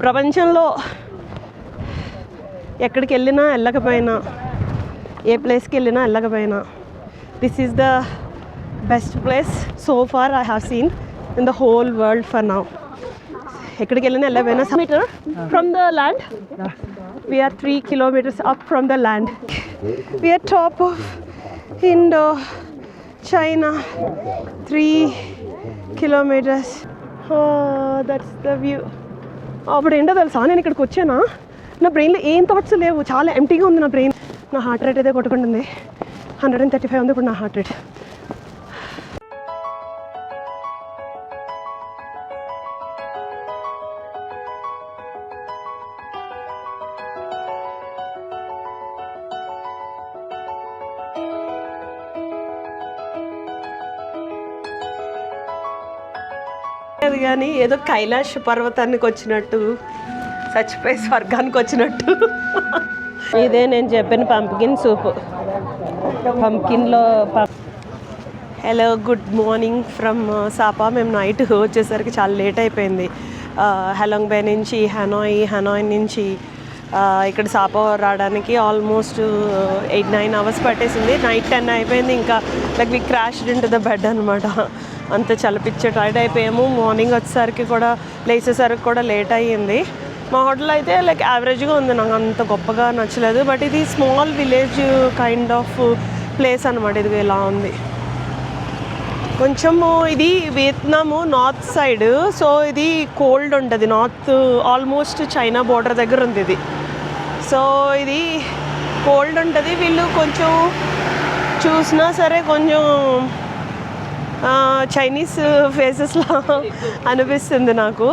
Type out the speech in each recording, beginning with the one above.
ప్రపంచంలో ఎక్కడికి వెళ్ళినా వెళ్ళకపోయినా ఏ ప్లేస్కి వెళ్ళినా వెళ్ళకపోయినా this is the best place so far I have seen in the whole world for now. ఎక్కడికి వెళ్ళినా వెళ్ళకపోయినా metre from the land we are 3 kilometers up from the land. We are top of Indo China 3 kilometers. Oh, that's the view. అప్పుడు ఏంటో తెలుసా, నేను ఇక్కడికి వచ్చానా నా బ్రెయిన్లో ఏం థాట్స్ లేవు, చాలా ఎంటీగా ఉంది నా బ్రెయిన్. నా హార్ట్ రేట్ అయితే కొట్టుకుంటుంది, 135 ఉంది ఇప్పుడు నా హార్ట్ రేట్. కానీ ఏదో కైలాష్ పర్వతానికి వచ్చినట్టు, చచ్చిపోయి స్వర్గానికి వచ్చినట్టు. ఇదే నేను చెప్పిన పంప్కిన్ సూప్. పంప్కిన్లో hello, good morning from Sapa. మేము నైట్ వచ్చేసరికి చాలా లేట్ అయిపోయింది. హెలాంగ్ బే నుంచి హనాయ్ నుంచి ఇక్కడ సాపా రావడానికి ఆల్మోస్ట్ 8-9 hours పట్టేసింది. నైట్ 10 అయిపోయింది. ఇంకా like we crashed into the bed అనమాట. అంత చలిపిచ్చే టైర్డ్ అయిపోయాము. మార్నింగ్ వచ్చేసరికి కూడా లేచేసరికి కూడా లేట్ అయ్యింది. మా హోటల్ అయితే లైక్ యావరేజ్గా ఉంది, నాకు అంత గొప్పగా నచ్చలేదు. బట్ ఇది small village kind of place అనమాట. ఇది ఇలా ఉంది కొంచెము. ఇది వియత్నాము నార్త్ సైడ్, సో ఇది కోల్డ్ ఉంటుంది. నార్త్ ఆల్మోస్ట్ చైనా బోర్డర్ దగ్గర ఉంది ఇది. సో ఇది కోల్డ్ ఉంటుంది. వీళ్ళు కొంచెం చూసినా సరే కొంచెం చైనీస్ ఫేసెస్లా అనిపిస్తుంది నాకు.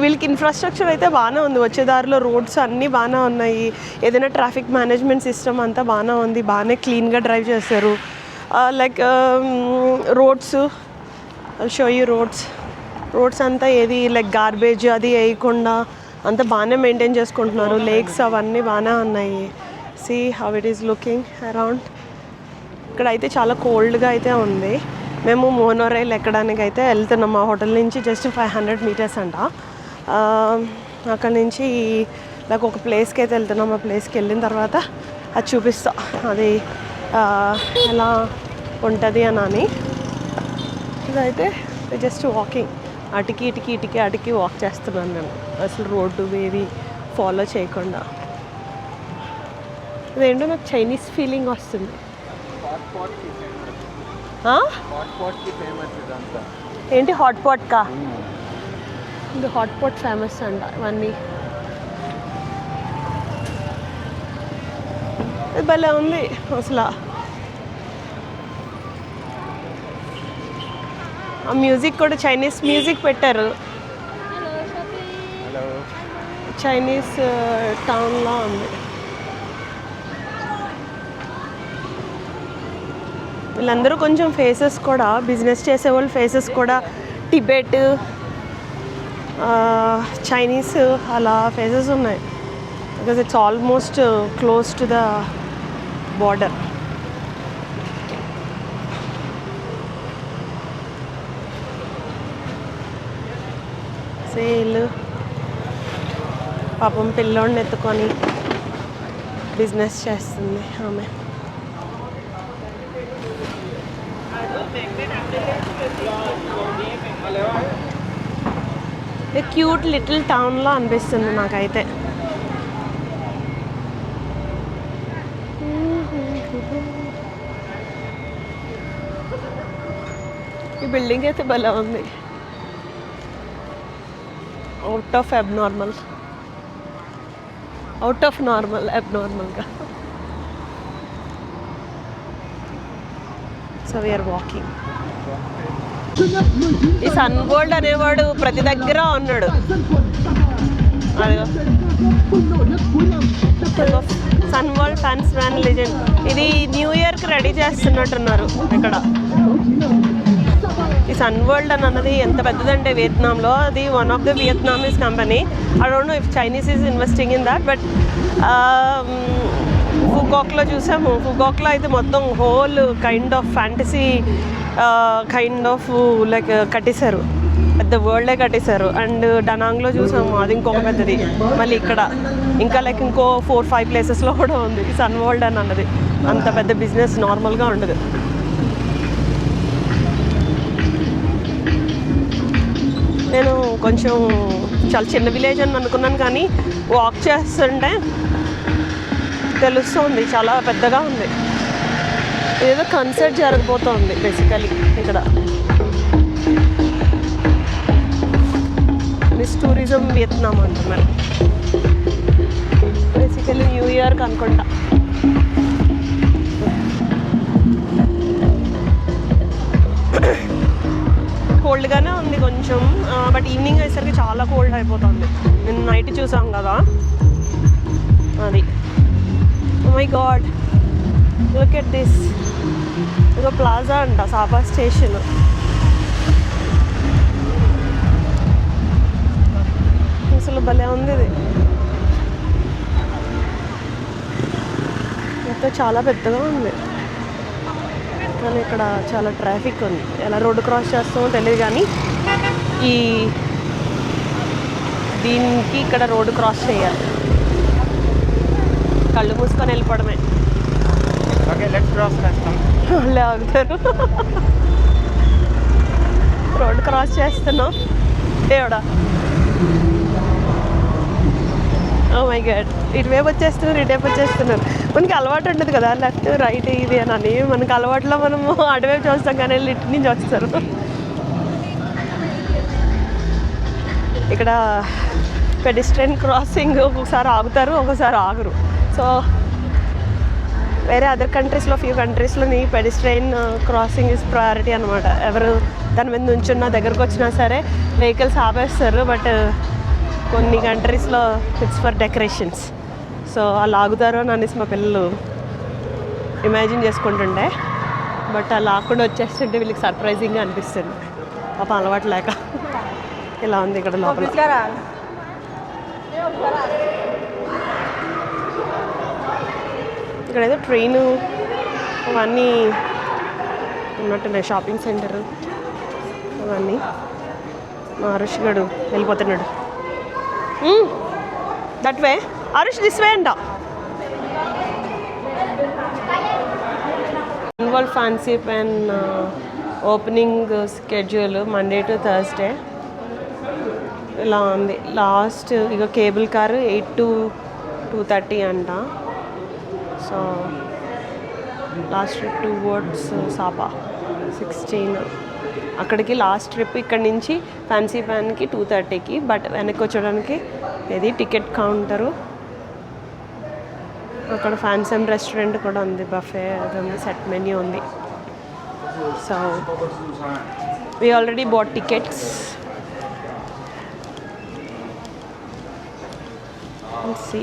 వీళ్ళకి ఇన్ఫ్రాస్ట్రక్చర్ అయితే బాగానే ఉంది. వచ్చేదారిలో రోడ్స్ అన్నీ బాగానే ఉన్నాయి. ఏదైనా ట్రాఫిక్ మేనేజ్మెంట్ సిస్టమ్ అంతా బాగానే ఉంది. బాగానే క్లీన్గా డ్రైవ్ చేస్తారు. Like roads, show you roads అంతా ఏది లైక్ గార్బేజ్ అది వేయకుండా అంతా బాగానే మెయింటైన్ చేసుకుంటున్నారు. లేక్స్ అవన్నీ బాగానే ఉన్నాయి. See how it is looking around. ఇక్కడ అయితే చాలా కోల్డ్గా అయితే ఉంది. మేము మోనోరైల్ ఎక్కడానికి అయితే వెళ్తున్నాం. మా హోటల్ నుంచి జస్ట్ 500 meters అంట. అక్కడ నుంచి నాకు ఒక ప్లేస్కి అయితే వెళ్తున్నాం. ఆ ప్లేస్కి వెళ్ళిన తర్వాత అది చూపిస్తా, అది ఎలా ఉంటుంది అని. ఇదైతే జస్ట్ వాకింగ్, అటికి వాక్ చేస్తున్నాను నేను, అసలు రోడ్డు ఏది ఫాలో చేయకుండా. ఇదేంటో నాకు చైనీస్ ఫీలింగ్ వస్తుంది. ఏంటి హాట్ పాట్ కా? ఇది హాట్ పాట్ ఫేమస్ అంట ఇవన్నీ. ఇది భలే ఉంది అసలు. ఆ మ్యూజిక్ కూడా చైనీస్ మ్యూజిక్ పెట్టారు. చైనీస్ టౌన్లో ఉంది. వీళ్ళందరూ కొంచెం ఫేసెస్ కూడా, బిజినెస్ చేసేవాళ్ళు ఫేసెస్ కూడా టిబెట్, చైనీస్ అలా ఫేసెస్ ఉన్నాయి. Because it's almost close to the border. Sale పాపం పిల్లోడిని ఎత్తుకొని బిజినెస్ చేస్తుంది ఆమె. క్యూట్ లిటిల్ టౌన్లో అనిపిస్తుంది నాకైతే. ఈ బిల్డింగ్ అయితే భలే ఉంది. అవుట్ ఆఫ్ నార్మల్ అబ్నార్మల్గా. So we are walking. ఈ సన్ వరల్డ్ అనేవాడు ప్రతి దగ్గర ఉన్నాడు. Sun World fans man legend. ఇది న్యూ ఇయర్కి రెడీ చేస్తున్నట్టున్నారు ఇక్కడ. ఈ సన్ వరల్డ్ అన్నది ఎంత పెద్దదంటే వియత్నాంలో, అది one of the Vietnamese company. I don't know if Chinese is investing in that, but ఫుగాక్లో చూసాము. ఫుగాక్లో అయితే మొత్తం whole kind of fantasy kind of like కట్టేశారు. పెద్ద వరల్డే కట్టేశారు. అండ్ డనాంగ్లో చూసాము, అది ఇంకొక పెద్దది. మళ్ళీ ఇక్కడ ఇంకా లైక్ ఇంకో 4-5 ప్లేసెస్లో కూడా ఉంది సన్ వరల్డ్ అని అన్నది. అంత పెద్ద బిజినెస్ నార్మల్గా ఉండదు. నేను కొంచెం చాలా చిన్న విలేజ్ అని అనుకున్నాను, కానీ వాక్ చేస్తుంటే తెలుస్తుంది చాలా పెద్దగా ఉంది. ఏదో కన్సర్ట్ జరగబోతోంది బేసికలీ ఇక్కడ. మిస్ టూరిజం వియత్నాం అంటున్నారు. బేసికలీ న్యూ ఇయర్కి అనుకుంటా. కోల్డ్గానే ఉంది కొంచెం, బట్ ఈవినింగ్ అయ్యేసరికి చాలా కోల్డ్ అయిపోతుంది. నేను నైట్ చూసాం కదా అది. Oh my god, look at this. ఇదో ప్లాజా అంట, సాపా స్టేషన్. అసలు భలే ఉంది ఇది. మొత్తం చాలా పెద్దగా ఉంది, కానీ ఇక్కడ చాలా ట్రాఫిక్ ఉంది. ఎలా రోడ్డు క్రాస్ చేస్తామో తెలియదు, కానీ దీనికి ఇక్కడ రోడ్డు క్రాస్ చేయాలి. కళ్ళు మూసుకొని వెళ్ళిపోవడమే. వాళ్ళే ఆగుతారు. రోడ్డు క్రాస్ చేస్తున్నాం దేవుడా. ఓ మై గాడ్, ఇటువైపు వచ్చేస్తున్నారు, ఇటువైపు వచ్చేస్తున్నారు. మనకి అలవాటు ఉండదు కదా లెఫ్ట్ రైట్ ఇది అని. మనకి అలవాటులో మనము అటువైపు చూస్తాం, కానీ వెళ్ళి ఇటు నుంచి వస్తారు. ఇక్కడ పెడిస్ట్రియన్ క్రాసింగ్ ఒక్కొక్కసారి ఆగుతారు, ఒక్కొక్కసారి ఆగరు. సో వేరే అదర్ కంట్రీస్లో ఫ్యూ కంట్రీస్లోని పెడిస్ట్రియన్ క్రాసింగ్ ఇస్ ప్రయారిటీ అనమాట. ఎవరు దాని మీద నుంచున్నా దగ్గరకు వచ్చినా సరే వెహికల్స్ ఆపేస్తారు. బట్ కొన్ని కంట్రీస్లో ఇట్స్ ఫర్ డెకరేషన్స్. సో వాళ్ళు ఆగుతారు అని అనేసి మా పిల్లలు ఇమాజిన్ చేసుకుంటుండే. బట్ అలా ఆకుండా వచ్చేస్తుంటే వీళ్ళకి సర్ప్రైజింగ్గా అనిపిస్తుంది. పాప అలవాటు లేక. ఇలా ఉంది ఇక్కడ లోపల. ఇక్కడ ఏదో ట్రైను అవన్నీ ఉన్నట్టున్నాయి, షాపింగ్ సెంటర్ అవన్నీ. మా హరీష్ గడు వెళ్ళిపోతున్నాడు. That way Harish, this way అంట. Annual fancy pen opening schedule Monday to Thursday ఇలా ఉంది. లాస్ట్ ఇక కేబుల్ కారు 8 to 2:30 అంట. So last trip towards సాపా 16. అక్కడికి లాస్ట్ ట్రిప్ ఇక్కడ నుంచి ఫ్యాన్సీ ప్యాన్కి 2:30కి. బట్ వెనక్కి వచ్చడానికి ఇది టికెట్ కౌంటరు. అక్కడ ఫ్యాన్సమ్ రెస్టారెంట్ కూడా ఉంది, బఫే అది ఉంది, సెట్ మెన్యూ ఉంది. So we already bought tickets. సి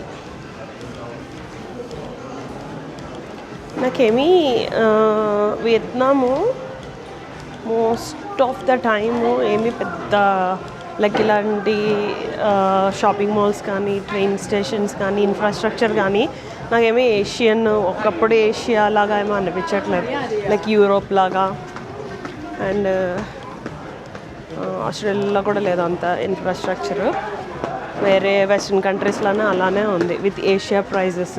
నాకేమీ Vietnam most of the time ఏమీ పెద్ద లైక్ ఇలాంటి షాపింగ్ మాల్స్ కానీ ట్రైన్ స్టేషన్స్ కానీ ఇన్ఫ్రాస్ట్రక్చర్ కానీ నాకేమీ ఏషియన్ ఒకప్పుడు ఏషియా లాగా ఏమో అనిపించట్లేదు. లైక్ యూరోప్ లాగా అండ్ ఆస్ట్రేలియాలో కూడా లేదు అంత ఇన్ఫ్రాస్ట్రక్చర్. వేరే వెస్ట్రన్ కంట్రీస్లోనే అలానే ఉంది విత్ ఏషియా ప్రైజెస్.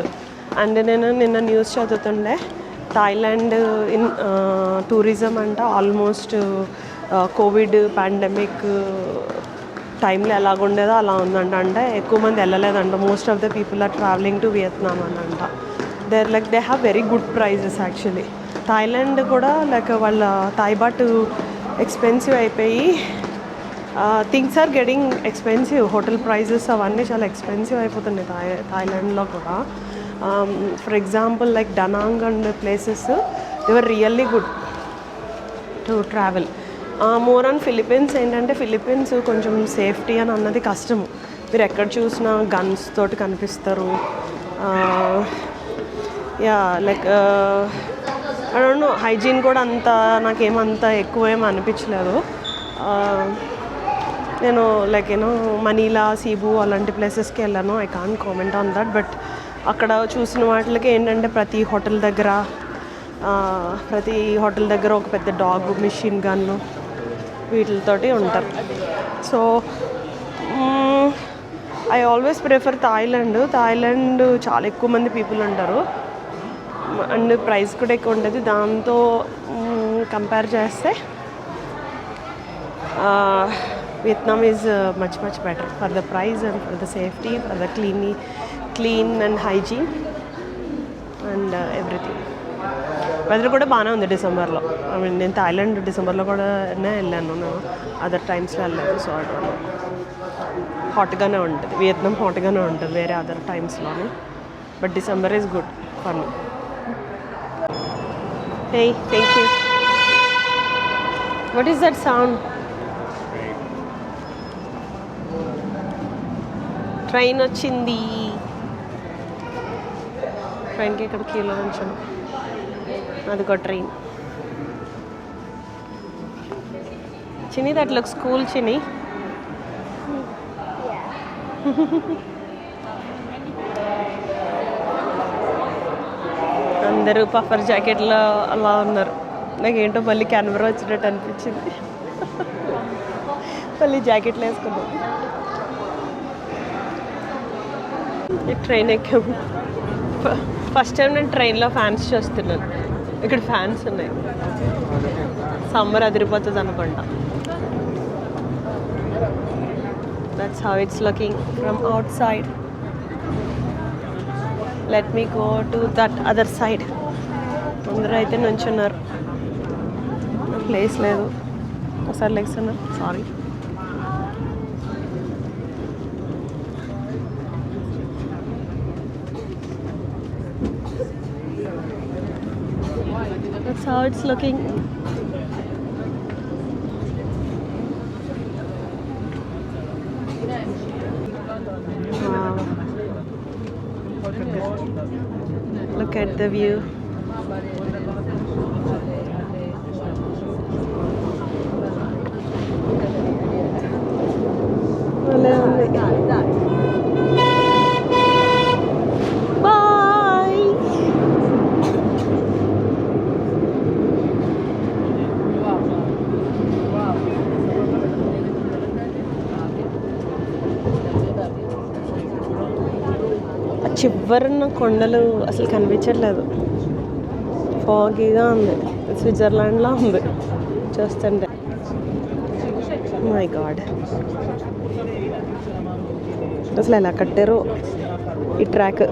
అండ్ నేను నిన్న న్యూస్ చదువుతుండే థాయిలాండ్ ఇన్ టూరిజం అంట ఆల్మోస్ట్ కోవిడ్ పాండమిక్ టైంలో ఎలాగుండేదో అలా ఉందంట. అంటే ఎక్కువ మంది వెళ్ళలేదంట. Most of the people are traveling to Vietnam అనంట. They have very good prices actually. Thailand కూడా లైక్ వాళ్ళ థాయ్ బాట్ ఎక్స్పెన్సివ్ అయిపోయి things are getting expensive. Hotel prices అవన్నీ చాలా ఎక్స్పెన్సివ్ అయిపోతున్నాయి థాయిలాండ్లో కూడా. For example like Da Nang and places they were really good to travel. More on Philippines ఏంటంటే Philippines కొంచెం సేఫ్టీ అని అన్నది కష్టము. మీరు ఎక్కడ చూసినా గన్స్ తోటి కనిపిస్తారు. Yeah like I don't no, hygiene కూడా అంత నాకేమంత ఎక్కువ ఏమీ అనిపించలేదు. నేను లైక్ యూనో మనీలా, సీబు అలాంటి ప్లేసెస్కి వెళ్ళాను. I can't comment on that. But అక్కడ చూసిన వాటికి ఏంటంటే ప్రతి హోటల్ దగ్గర ఒక పెద్ద డాగ్, మిషన్ గన్ను వీటితోటి ఉంటారు. So I always prefer Thailand చాలా ఎక్కువ మంది పీపుల్ ఉంటారు అండ్ ప్రైస్ కూడా ఎక్కువ ఉంటుంది. దాంతో కంపేర్ చేస్తే Vietnam is much better for the price and for the safety, for the clean and hygiene and everything. Weather కూడా బాగానే ఉంది డిసెంబర్లో. ఐ మీన్ నేను థాయిలాండ్ డిసెంబర్లో కూడా వెళ్ళాను, నేను అదర్ టైమ్స్లో వెళ్ళలేదు. సో హాట్గానే ఉంటుంది, వియత్నాం హాట్గానే ఉంటుంది వేరే అదర్ టైమ్స్లోనే. But December is good for me. Hey, thank you. What is that sound? Train వచ్చింది. ట్రైన్కి ఇక్కడ కీలో ఉంచాను. అదిగో ట్రైన్. చిన్ని, దట్ లుక్స్ కూల్ చిన్ని. అందరూ పఫర్ జాకెట్లో అలా ఉన్నారు. నాకేంటో మళ్ళీ కెనబరా వచ్చినట్టు అనిపించింది. మళ్ళీ జాకెట్లు వేసుకున్నాం. ఈ ట్రైన్ ఎక్కాము. ఫస్ట్ టైం నేను ట్రైన్లో ఫ్యాన్స్ చూస్తున్నాను. ఇక్కడ ఫ్యాన్స్ ఉన్నాయి. సమ్మర్ అదిరిపోతుంది అనుకుంటా. That's how it's looking from out side. Let me go to that other side. అందరూ అయితే నుంచున్నారు, ప్లేస్ లేదు. ఒకసారి లెగ్స్ ఉన్నారు, sorry. That's how it's looking. Wow. Look at the view. చివరన కొండలు అసలు కనిపించట్లేదు, ఫాగీగా ఉంది. స్విట్జర్లాండ్లా ఉంది చూస్తుంటే. మై గాడ్, అసలు ఎలా కట్టారో ఈ ట్రాక్.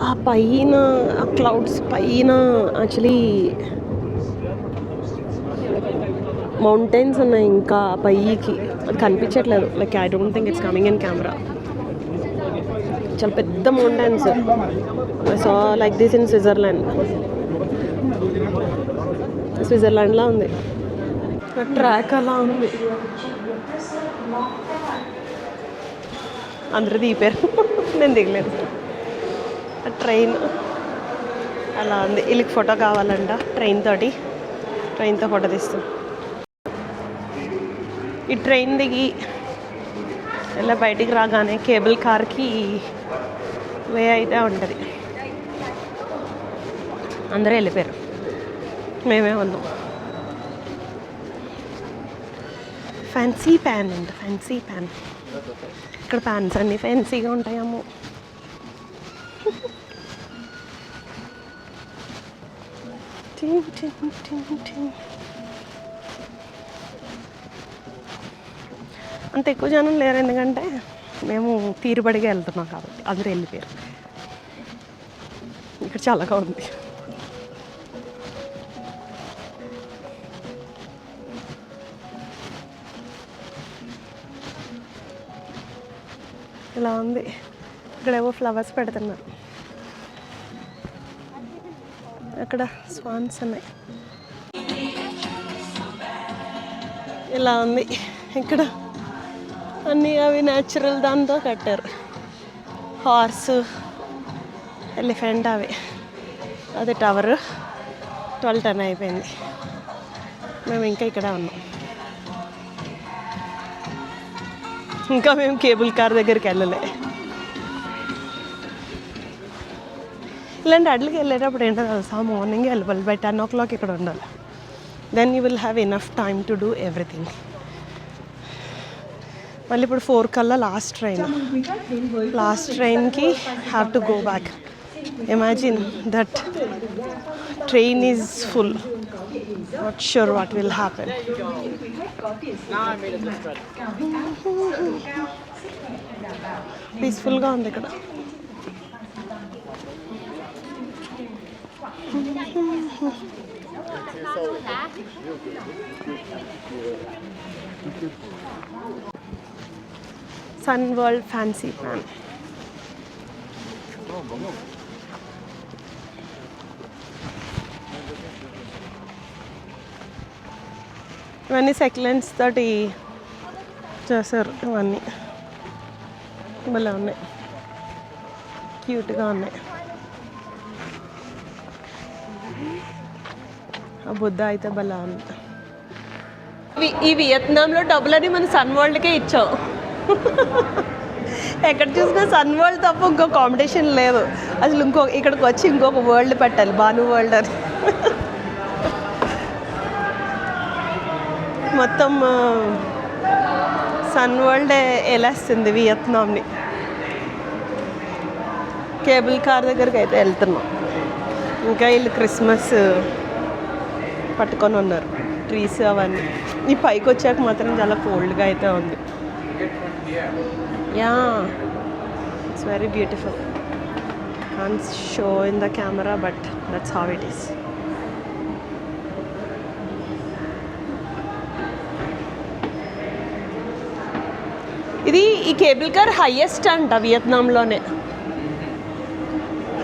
ఆ పైన ఆ క్లౌడ్స్ పైన యాక్చువల్లీ మౌంటైన్స్ ఉన్నాయి. ఇంకా పైకి అది కనిపించట్లేదు. Like I don't think it's coming in camera. చాలా పెద్ద mountains. I saw like this in స్విట్జర్లాండ్లా ఉంది. ట్రాక్ అలా ఉంది. అందరూ దిగిపోయారు, నేను దిగలేదు. ట్రైన్ అలా ఉంది. వీళ్ళకి ఫోటో కావాలంట ట్రైన్తో ఫోటో తీస్తాం. ఈ ట్రైన్ దిగి ఇలా బయటికి రాగానే కేబుల్ కార్కి వే అయితే ఉంటుంది. అందరూ వెళ్ళిపోయారు, మేమే ఉన్నాం. ఫ్యాన్సీ ప్యాన్ అంట, ఫ్యాన్సీ ప్యాన్. ఇక్కడ ప్యాన్స్ అన్నీ ఫ్యాన్సీగా ఉంటాయేమో. అంత ఎక్కువ జనం లేరు, ఎందుకంటే మేము తీరుబడిగా వెళ్తున్నాం కాబట్టి. అందరూ వెళ్ళిపోయారు. ఇక్కడ చల్లగా ఉంది. ఇలా ఉంది. ఇక్కడేవో ఫ్లవర్స్ పెడుతున్నారు. అక్కడ స్వాన్స్ ఉన్నాయి. ఇలా ఉంది. ఇక్కడ అన్నీ అవి న్యాచురల్ దాంతో కట్టారు. హార్స్, ఎలిఫెంట్ అవి. అది టవర్ 12:10 అయిపోయింది. మేము ఇంకా ఇక్కడ ఉన్నాం. ఇంకా మేము కేబుల్ కార్ దగ్గరికి వెళ్ళలే. ఇలాంటి అడ్లకి వెళ్ళేటప్పుడు ఏంటో తెలుసా, మార్నింగ్ వెళ్ళాలి, బై 10 o'clock ఇక్కడ ఉండాలి. Then you will have enough time to do everything. మళ్ళీ ఇప్పుడు 4 కల్లా లాస్ట్ ట్రైన్కి have to go back. Imagine that train is full. Not sure what will happen. పీస్ఫుల్గా ఉంది ఇక్కడ. Sun World Fansipan. ఇవన్నీ సెక్లెంట్స్ తోటి చేశారు. ఇవన్నీ భలే ఉన్నాయి, క్యూట్గా ఉన్నాయి. ఆ బుద్ధ అయితే భలే ఉంది. ఈ వియత్నాంలో డబ్బులని మన సన్ వరల్డ్కే ఇచ్చాం. ఎక్కడ చూసినా సన్ వరల్డ్ తప్ప ఇంకో కాంపిటీషన్ లేదు అసలు. ఇక్కడికి వచ్చి ఇంకొక వరల్డ్ పెట్టాలి, భాను వరల్డ్ అని. మొత్తం సన్ వరల్డే వెళ్ళేస్తుంది వియత్నాంని. కేబుల్ కార్ దగ్గరికి అయితే వెళ్తున్నాం. ఇంకా వీళ్ళు క్రిస్మస్ పట్టుకొని ఉన్నారు, ట్రీస్ అవన్నీ. ఈ పైకి వచ్చాక మాత్రం చాలా కోల్డ్గా అయితే ఉంది. Yeah, it's very beautiful. Can't show in the camera but that's how it is. ఇది ఈ కేబుల్ కార్ హైయెస్ట్ అంట వియత్నాంలోనే,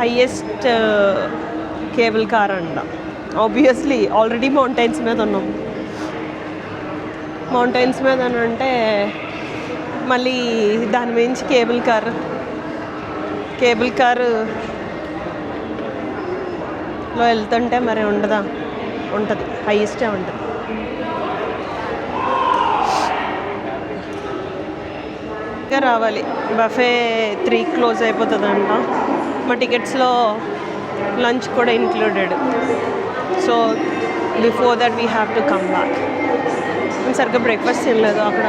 హైయెస్ట్ కేబుల్ కార్ అంట. ఆబ్వియస్లీ ఆల్రెడీ మౌంటైన్స్ మీద ఉన్నాం. మౌంటైన్స్ మీద అని అంటే మళ్ళీ దాని మించి కేబుల్ కారులో వెళ్తుంటే మరి ఉంటుంది, హైయెస్టే ఉంటుంది. ఇంకా రావాలి. బఫే 3 క్లోజ్ అయిపోతుందంట. మా టికెట్స్లో లంచ్ కూడా included. So before that we have to come back. మేము సరిగ్గా బ్రేక్ఫాస్ట్ తినలేదు. అక్కడ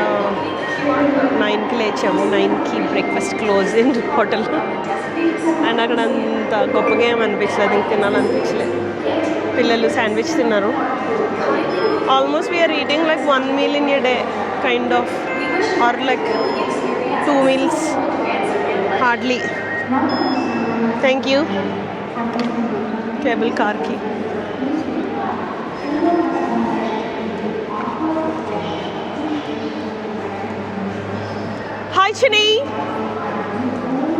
9కి లేచాము, 9కి breakfast close in hotel. And అక్కడ అంత గొప్పగా ఏం అనిపించలేదు, ఇంక తినాలనిపించలేదు. పిల్లలు శాండ్విచ్ తిన్నారు. Almost we're eating like 1 meal in a day kind of, or like 2 meals hardly. Thank you cable కార్కి. Hi Chini.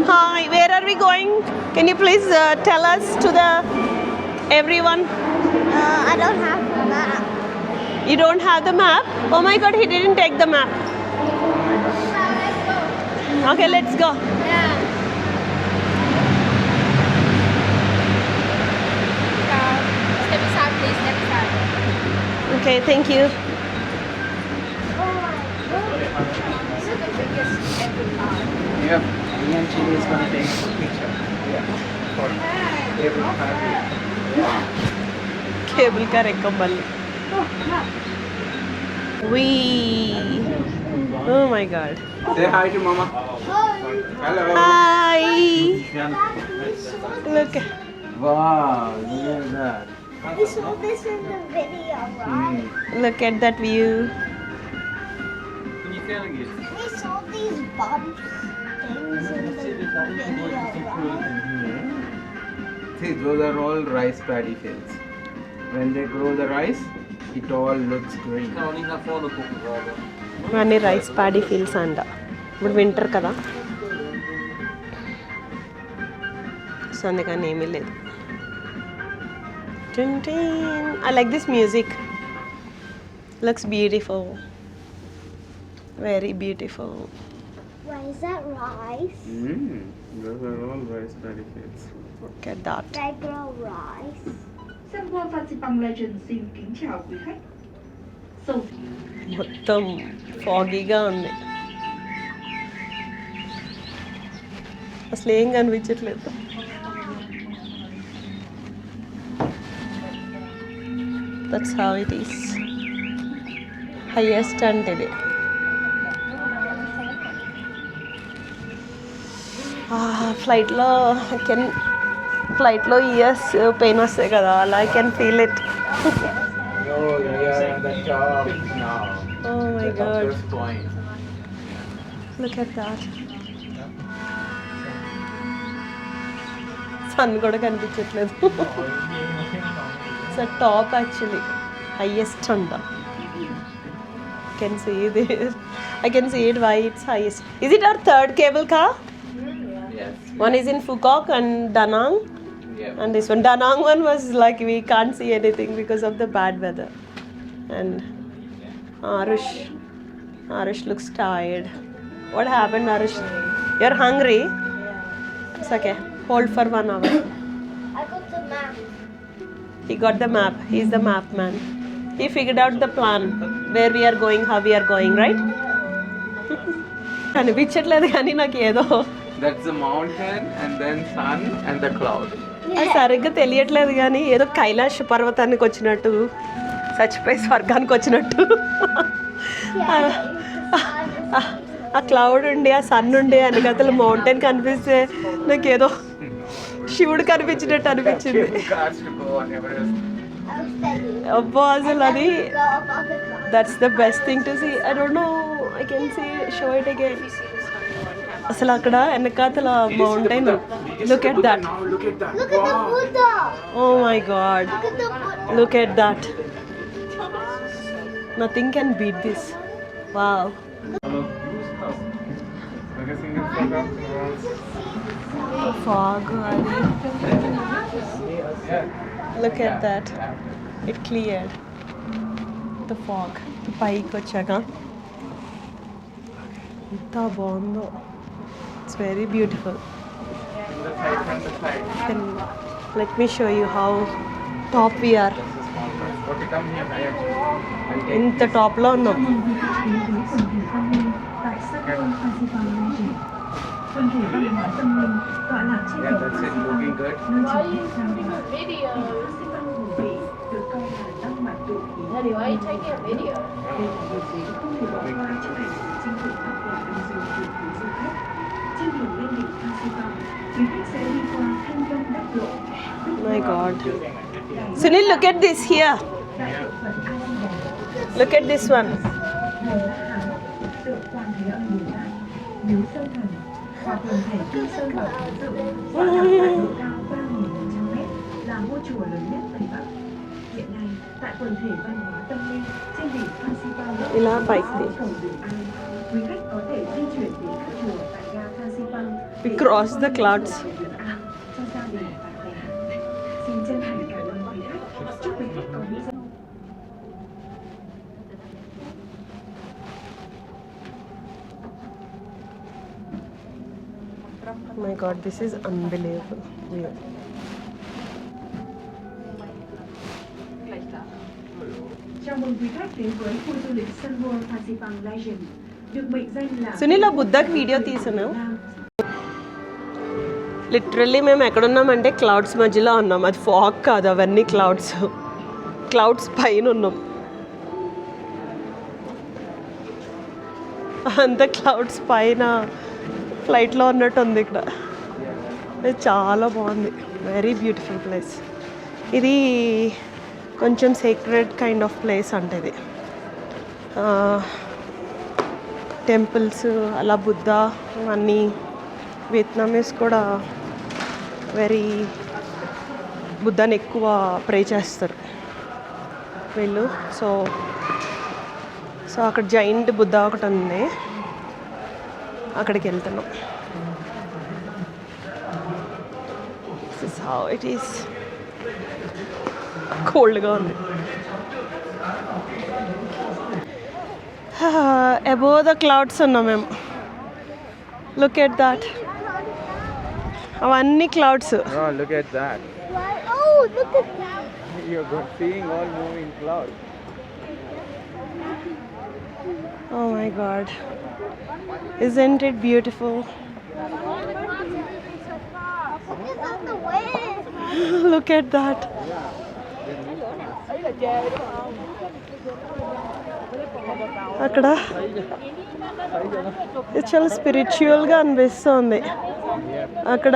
Hi, where are we going? Can you please tell us to the everyone? I don't have a map. You don't have the map? Oh my god, he didn't take the map. Okay, let's go. Yeah. Step aside, please. Step aside. Okay, thank you. Oh my god. This is the biggest ever car. Yeah, me and Chidi is going to take a picture. Yeah. For every family. Cable car ఎక్కం మళ్ళీ. Oh my god. Say hi to Mama. Hello. Hi. Look. Wow, look at that. We saw this in the video, right? Look at that view. We saw these bumps things in the video, right? See, those are all rice paddy fields. When they grow the rice, it all looks green. ఇవన్నీ rice paddy fields అంట. ఇప్పుడు winter కదా, so అందుకని ఏమీ లేదు. I like this music. Looks beautiful. Very beautiful. Why is that rice? Those are all rice paddy fields. Look at that. They grow rice. Xin qua Phan Xipang Legend xin kính chào quý khách. So, మొత్తం ఫాగీగా ఉంది. అసలు ఏం కనిపించట్లేదు. That's how it is. Highest అంటే ఇది. ఫ్లైట్లో years pain వస్తాయి కదా, అలా I can feel it. No, we are on the top now. Oh my The god. first point. Look at that. Sun కూడా కనిపించట్లేదు. ఇట్స్ టాప్ యాక్చువల్లీ, హైయెస్ట్ అంట. Can see this. I can see it why it's highest. Is it our third cable car? Yes. One is in Phuket and Da Nang. Yeah. And this one, Da Nang one was like we can't see anything because of the bad weather. And Arush looks tired. What happened, Arush? You're hungry? It's okay. Hold for 1 hour. I got the map. He got the map. He's the map man. He figured out the plan, where we are going, how we are going, right? కనిపించట్లేదు కానీ నాకు ఏదో That's the mountain and then sun and the cloud. అది సరిగ్గా తెలియట్లేదు కానీ ఏదో కైలాష్ పర్వతానికి వచ్చినట్టు, చచ్చిపోయి స్వర్గానికి వచ్చినట్టు. ఆ క్లౌడ్ ఉండి, ఆ సన్ ఉండి, వెనకతల మౌంటైన్ కనిపిస్తే నాకు ఏదో శివుడు కనిపించినట్టు అనిపించింది. Cars to go on Everest. I was telling you. అబ్బో అసలు అది Go above the clouds. That's the best thing to see. I don't know, I can see, show it again. అసలు అక్కడ వెనకాతల mountain, look at that. Now look at that. Look at the Buddha. Oh my god, Look at the Buddha. Look at that. Nothing can beat this. Wow. Like a single photo. Fog అది. Yeah. Look at that, it cleared the fog. పైకి వచ్చాక ఎంత బాగుందో. It's very beautiful. The side from the side. Let me show you how top we are. Just a small part. Okay, come here. I'll take ఇంత టాప్లో ఉన్నాం. tại sân golf Festival Legend. Quần thể văn hóa tâm linh tọa lạc trên Yeah, that's it. Looking good. nơi trực tiếp tham gia. Festival Hùng Vĩ được coi là tăng mạch tụ khí. Đây là một dịp không thể bỏ qua cho hành trình chinh phục các quần ăn dù của quý du khách. Trên đường lên đỉnh Festival, quý khách sẽ đi qua thanh đông đắc lộ. My God. Sunil, look at this here. Đại bộ phận A Di Đà. Look at this one. Ngài La Hán, tượng Quan Thế Âm Bồ Tát, miếu Sơn Thần, và quần thể Kim Sơn Bảo Thắng Tự, tọa lạc tại độ cao 3.100 m, là ngôi chùa lớn nhất Tây Bắc. Hiện nay, tại quần thể văn hóa tâm linh trên đỉnh Phan Xipang, Ila bike đi. cầu Đường An, quý khách có thể di chuyển đến các chùa tại ga Phan Xipang. We cross the clouds. Đường An cho gia đình bạn bè. Xin chân thành cảm ơn quý khách. Chúc quý khách có những giây Oh my God, this is unbelievable view. Chào mừng quý khách đến với khu du lịch Sun World Phan Xipang Legend, được mệnh danh là Sunil, ఆ బుద్ధకి video తీసాను. Literally మేము ఎక్కడున్నామంటే clouds మధ్యలో ఉన్నాం. అది fog కాదు, అవన్నీ clouds పైన ఉన్నాం. అంత క్లౌడ్స్ పైన ఫ్లైట్లో ఉన్నట్టు ఉంది ఇక్కడ. ఇది చాలా బాగుంది, వెరీ బ్యూటిఫుల్ ప్లేస్. ఇది కొంచెం సీక్రెట్ కైండ్ ఆఫ్ ప్లేస్ అంటే ఇది. టెంపుల్స్ అలా బుద్ధ అన్నీ, వియత్నామీస్ కూడా వెరీ బుద్ధాని ఎక్కువ ప్రే చేస్తారు వీళ్ళు. సో అక్కడ జైంట్ బుద్ధ ఒకటి ఉంది, అక్కడికి వెళ్తున్నాం. This is how it is. కోల్డ్గా ఉంది. అబోవ్ ద క్లౌడ్స్ ఉన్నాం మేము. లుక్ ఎట్ దాట్, అవన్నీ clouds. Oh, look at that. Why? Oh, look at that. You're seeing all moving clouds. Oh my God, isn't it beautiful? Look at the wind. Look at that. అక్కడ ఇది చాలా స్పిరిచువల్గా అనిపిస్తుంది. అక్కడ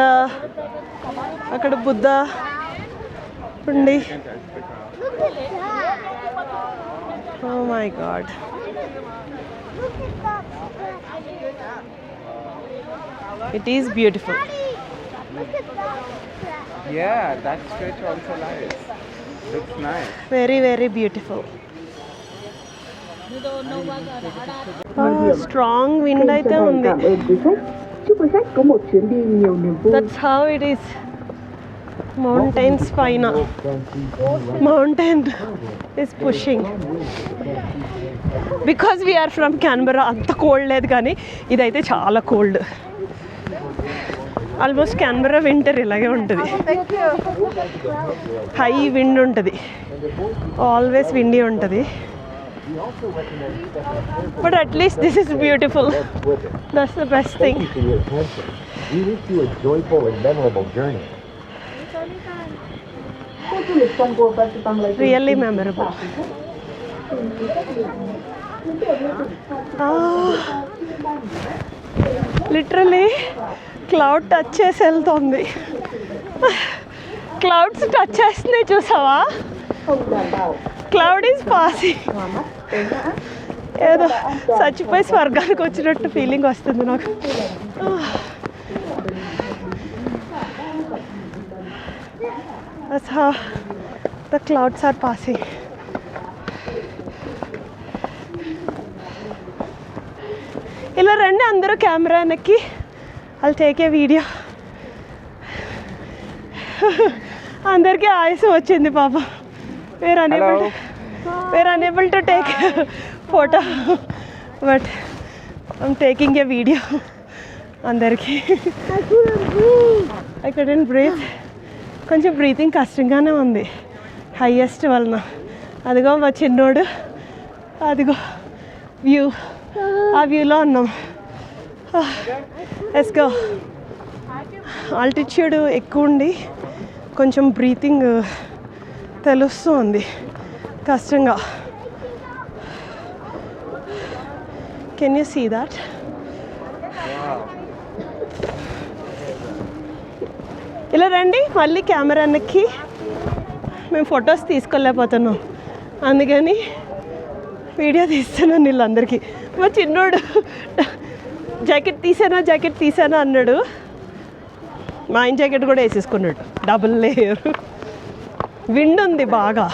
అక్కడ బుద్ధ ఉండి. Look at that. Oh my god. Look at that. It is beautiful. Daddy, look at that. Yeah, that stretch also nice. Looks nice. Very very beautiful. Strong wind అయితే ఉంది. That's how it is. Mountains పైన mountain is pushing. Because we're from Canberra అంత cold లేదు, కానీ ఇదైతే చాలా cold. Almost Canberra winter ఇలాగే ఉంటుంది. హై విండ్ ఉంటుంది, ఆల్వేస్ విండీ ఉంటుంది. But at least this is beautiful. That's the best thing. We wish you a joyful and memorable journey. Really memorable. Literally cloud touch చేసి వెళ్తుంది. క్లౌడ్స్ టచ్ చేస్తున్నాయి, చూసావా? Cloud is passing. ఏదో చచ్చిపోయి స్వర్గానికి వచ్చినట్టు ఫీలింగ్ వస్తుంది నాకు. That's how the clouds are passing. ఇలా రండి అందరూ కెమెరా వెనక్కి. I'll take a video. అందరికీ ఆయాసం వచ్చింది పాపం. We're unable to take a photo, but I'm taking a video. అందరికీ I couldn't breathe. కొంచెం బ్రీతింగ్ కష్టంగానే ఉంది హైయెస్ట్ వలన. అదిగో మా చిన్నోడు, అదిగో వ్యూ, ఆ వ్యూలో ఉన్నాం. Let's go. ఆల్టిట్యూడ్ ఎక్కువ ఉండి కొంచెం బ్రీతింగ్ తెలుస్తూ ఉంది కష్టంగా. Can you see that? ఇలా రండి మళ్ళీ కెమెరా వెనక్కి. మేము ఫొటోస్ తీసుకోలేకపోతున్నాం, అందుకని వీడియో తీస్తున్నాను వీళ్ళందరికీ. మా చిన్నోడు జాకెట్ తీసానా అన్నాడు. మా ఆయన జాకెట్ కూడా వేసేసుకున్నాడు, డబుల్ లేయర్. విండ్ ఉంది బాగా,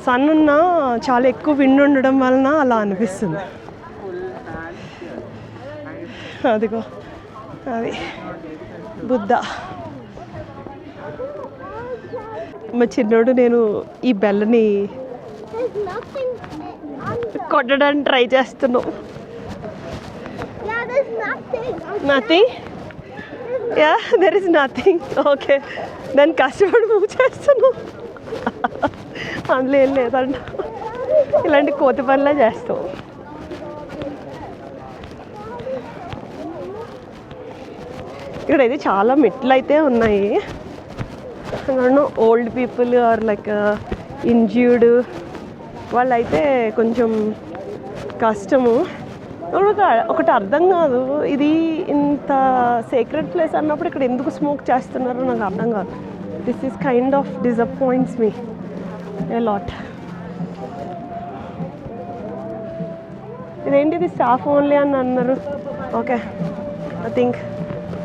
సన్ ఉన్నా చాలా ఎక్కువ విండ్ ఉండడం వలన అలా అనిపిస్తుంది. అదిగో అది బుద్ధ. మా చిన్నోడు నేను ఈ బెల్లని There's nothing on the... కొట్టడానికి ట్రై చేస్తున్నాం. Yeah, there's nothing. Nothing. Yeah there is nothing. Okay, దాన్ని కష్టపడి మూవ్ చేస్తున్నాం. అందులో ఏం లేదంట, ఇలాంటి కోతి పనులే చేస్తాం. ఇక్కడైతే చాలా మెట్లు అయితే ఉన్నాయి. Old people are like injured వాళ్ళైతే కొంచెం కష్టము. ఒకటి అర్థం కాదు, ఇది ఇంత సీక్రెట్ ప్లేస్ అన్నప్పుడు ఇక్కడ ఎందుకు స్మోక్ చేస్తున్నారో నాకు అర్థం కాదు. This is kind of disappoints me a lot. ఇదేంటిది స్టాఫ్ ఓన్లీ అని అన్నారు. Okay, I think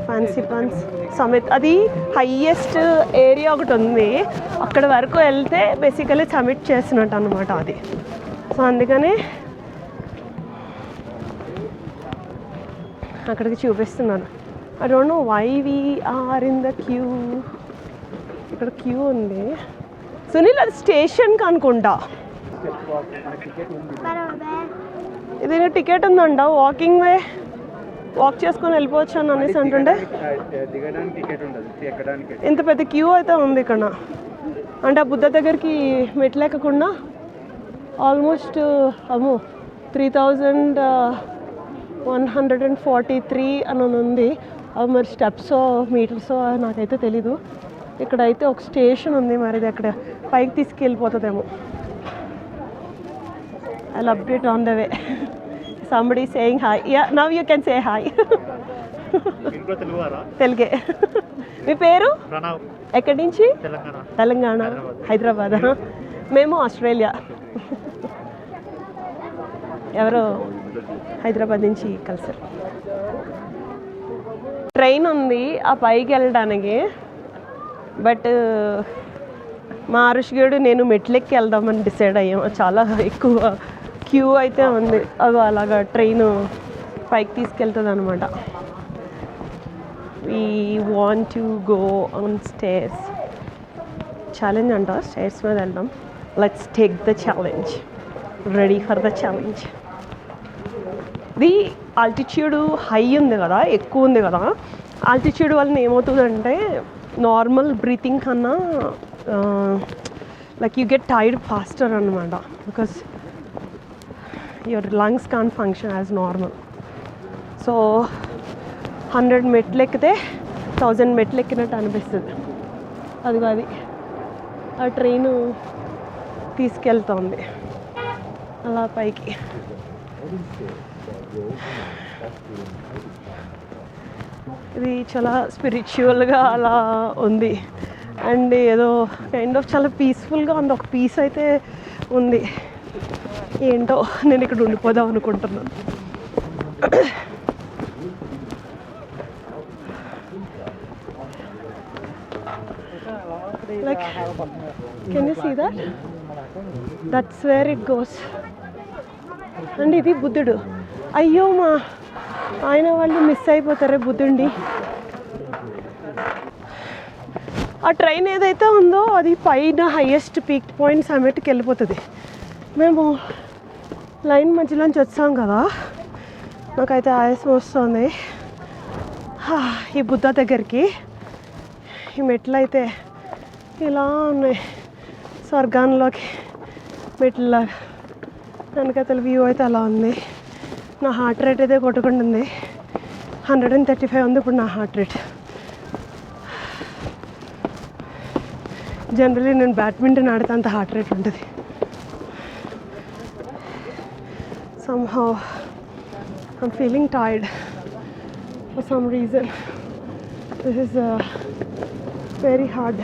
Fansipan summit, అది హైయెస్ట్ ఏరియా ఒకటి ఉంది, అక్కడ వరకు వెళ్తే బేసికలీ సమిట్ చేసినట్టు అనమాట అది. సో అందుకని అక్కడికి చూపిస్తున్నాను. I don't know why we are in the queue. ఇక్కడ క్యూ ఉంది. సునీల్, అది స్టేషన్కి అనుకుంటా. ఇది టికెట్ ఉందంట, వాకింగ్ వే, వాక్ చేసుకొని వెళ్ళిపోవచ్చు అని అనేసి అంటుండే. ఇంత పెద్ద క్యూ అయితే ఉంది ఇక్కడ. అంటే ఆ బుద్ధ దగ్గరికి మెట్లెక్కకుండా ఆల్మోస్ట్ 3143 అని ఉంది. అవి మరి స్టెప్సో మీటర్సో నాకైతే తెలీదు. ఇక్కడైతే ఒక స్టేషన్ ఉంది, మరి ఇది అక్కడ పైకి తీసుకెళ్ళిపోతుందేమో. I'll update on the way. Somebody saying hi. Yeah, now you can say hi. తెలుగే. మీ పేరు? ఎక్కడి నుంచి? తెలంగాణ. హైదరాబాద్. మేము ఆస్ట్రేలియా. ఎవరో హైదరాబాద్ నుంచి కలిసారు. ట్రైన్ ఉంది ఆ పైకి వెళ్ళడానికి, బట్ మా ఆరుష్గడు నేను మెట్లెక్కి వెళ్దామని డిసైడ్ అయ్యాము. చాలా ఎక్కువ క్యూ అయితే ఉంది. అది అలాగా ట్రైన్ పైకి తీసుకెళ్తుంది అనమాట. We want to go on stairs. Challenge అంట, స్టేర్స్ మీద వెళ్దాం. Let's take the challenge. Ready for the challenge. ఇది ఆల్టిట్యూడ్ హై ఉంది కదా, ఎక్కువ ఉంది కదా. ఆల్టిట్యూడ్ వలన ఏమవుతుందంటే నార్మల్ బ్రీతింగ్ కన్నా like you get tired faster అనమాట, because your lungs can't function as normal. So 100 మెట్లు ఎక్కితే 1000 మెట్లు ఎక్కినట్టు అనిపిస్తుంది. అదిగో అది ఆ ట్రైను తీసుకెళ్తుంది అలా పైకి. ఇది చాలా స్పిరిచువల్గా అలా ఉంది, అండ్ ఏదో కైండ్ ఆఫ్ చాలా పీస్ఫుల్గా ఉంది. ఒక పీస్ అయితే ఉంది. ఏంటో నేను ఇక్కడ ఉండిపోదాం అనుకుంటున్నాను. Like can you see that? That's where it goes. And ఇది బుద్ధుడు. అయ్యో మా ఆయన వాళ్ళు మిస్ అయిపోతారే బుద్ధుడిని. ఆ ట్రైన్ ఏదైతే ఉందో అది పైన హైయెస్ట్ పీక్ పాయింట్ సమిట్కి వెళ్ళిపోతుంది. మేము లైన్ మధ్యలోంచి వచ్చాం కదా, నాకైతే ఆయాసం వస్తుంది. ఈ బుద్ధ దగ్గరికి ఈ మెట్లు అయితే ఇలా ఉన్నాయి, స్వర్గాన్లోకి మెట్లలాగా. వెనకాతల వ్యూ అయితే అలా ఉంది. నా హార్ట్ రేట్ అయితే కొట్టుకుంటుంది. 135 ఉంది ఇప్పుడు నా హార్ట్ రేట్. జనరలీ నేను బ్యాడ్మింటన్ ఆడితే అంత హార్ట్ రేట్ ఉంటుంది. somehow I'm feeling tired for some reason. This is very hard.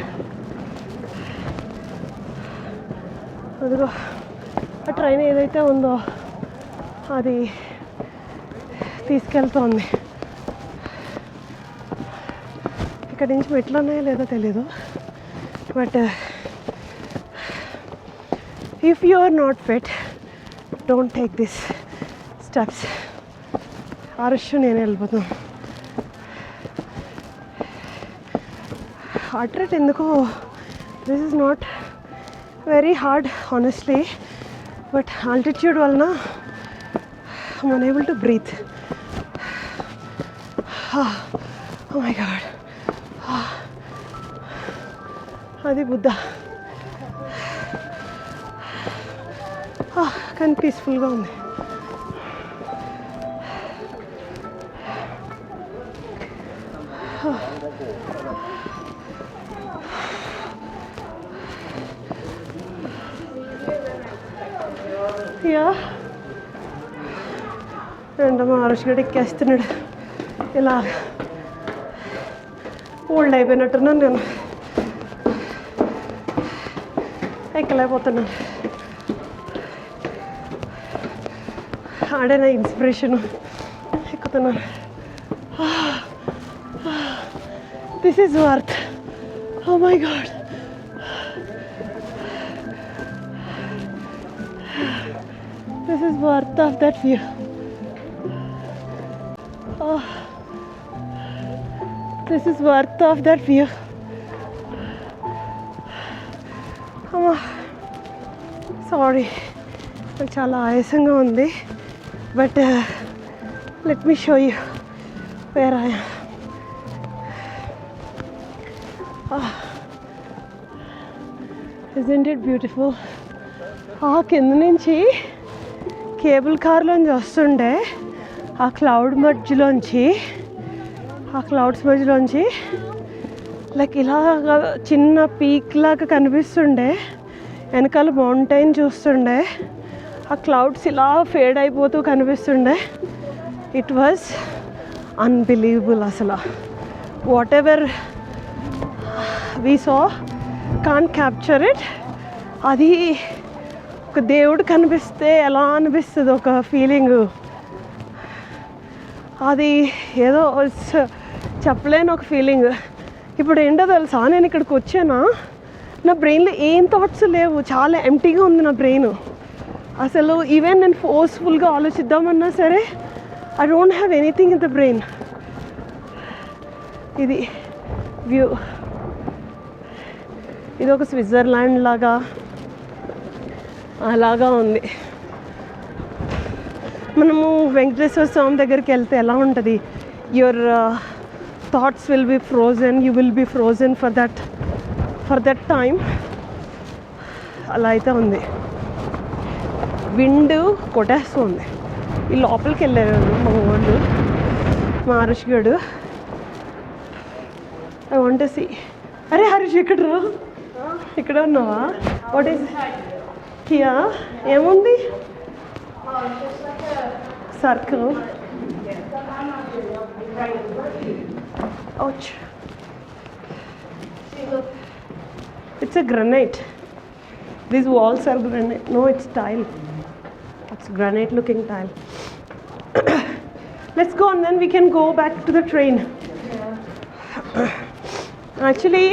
అదిగో ఆ ట్రైన్ ఏదైతే ఉందో అది తీసుకెళ్తోంది. ఇక్కడి నుంచి మెట్లు ఉన్నాయో లేదో తెలీదు, but if you are not fit don't take this steps. Aarush నేను వెళ్ళిపోతాను. హార్ట్ రేట్ ఎందుకో this is not very hard honestly, but altitude వలన I'm unable to breathe. Oh my god. అది బుద్ధ. కానీ పీస్ఫుల్గా ఉంది. యా ఏంటో మా ఆరుష్ ఎక్కేస్తున్నాడు. ఇలా ఓల్డ్ అయిపోయినట్టున్నాను నేను, ఎక్కలేకపోతున్నాను. ఆడే నా ఇన్స్పిరేషను, ఎక్కుతున్నాను. This is worth. Oh my god. This is worth of that view. Oh, this is worth of that view. Sorry, నాకు చాలా ఆయాసంగా ఉంది, but let me show you where I am. Isn't it beautiful? కింద నుంచి cable కార్లోంచి వస్తుండే ఆ cloud మధ్యలోంచి ఆ clouds మధ్యలోంచి like ఇలాగా చిన్న పీక్ లాగా కనిపిస్తుండే, వెనకాల మౌంటైన్ చూస్తుండే, ఆ క్లౌడ్స్ ఇలా ఫేడ్ అయిపోతూ కనిపిస్తుండే. It was unbelievable. అసలు whatever we saw can't capture it. అది ఒక దేవుడు కనిపిస్తే ఎలా అనిపిస్తుంది ఒక ఫీలింగ్, అది ఏదో చెప్పలేని ఒక ఫీలింగ్. ఇప్పుడు ఏంటో తెలుసా, నేను ఇక్కడికి వచ్చానా, నా బ్రెయిన్లో ఏం థాట్స్ లేవు, చాలా ఎంటీగా ఉంది నా బ్రెయిన్. అసలు ఈవెన్ నేను ఫోర్స్ఫుల్గా ఆలోచిద్దామన్నా సరే I don't have anything in the brain. ఇది వ్యూ, ఇది ఒక స్విట్జర్లాండ్ లాగా అలాగా ఉంది. మనము వెంకటేశ్వర స్వామి దగ్గరికి వెళ్తే ఎలా ఉంటుంది, your thoughts will be frozen, you will be frozen for that time. అలా అయితే ఉంది. విండ్ కొట్టేస్తుంది. ఈ లోపలికి వెళ్ళారు మా వాళ్ళు, మా హరీష్ గడు. I want to see. అరే హరీష్ ఇక్కడ రా, ఇక్కడ ఉన్నావా? What is here? ఏముంది? Circle. Ouch. It's a granite. These walls are granite. No, it's tile. It's granite looking tile. Let's go and then we can go back to the train. Actually,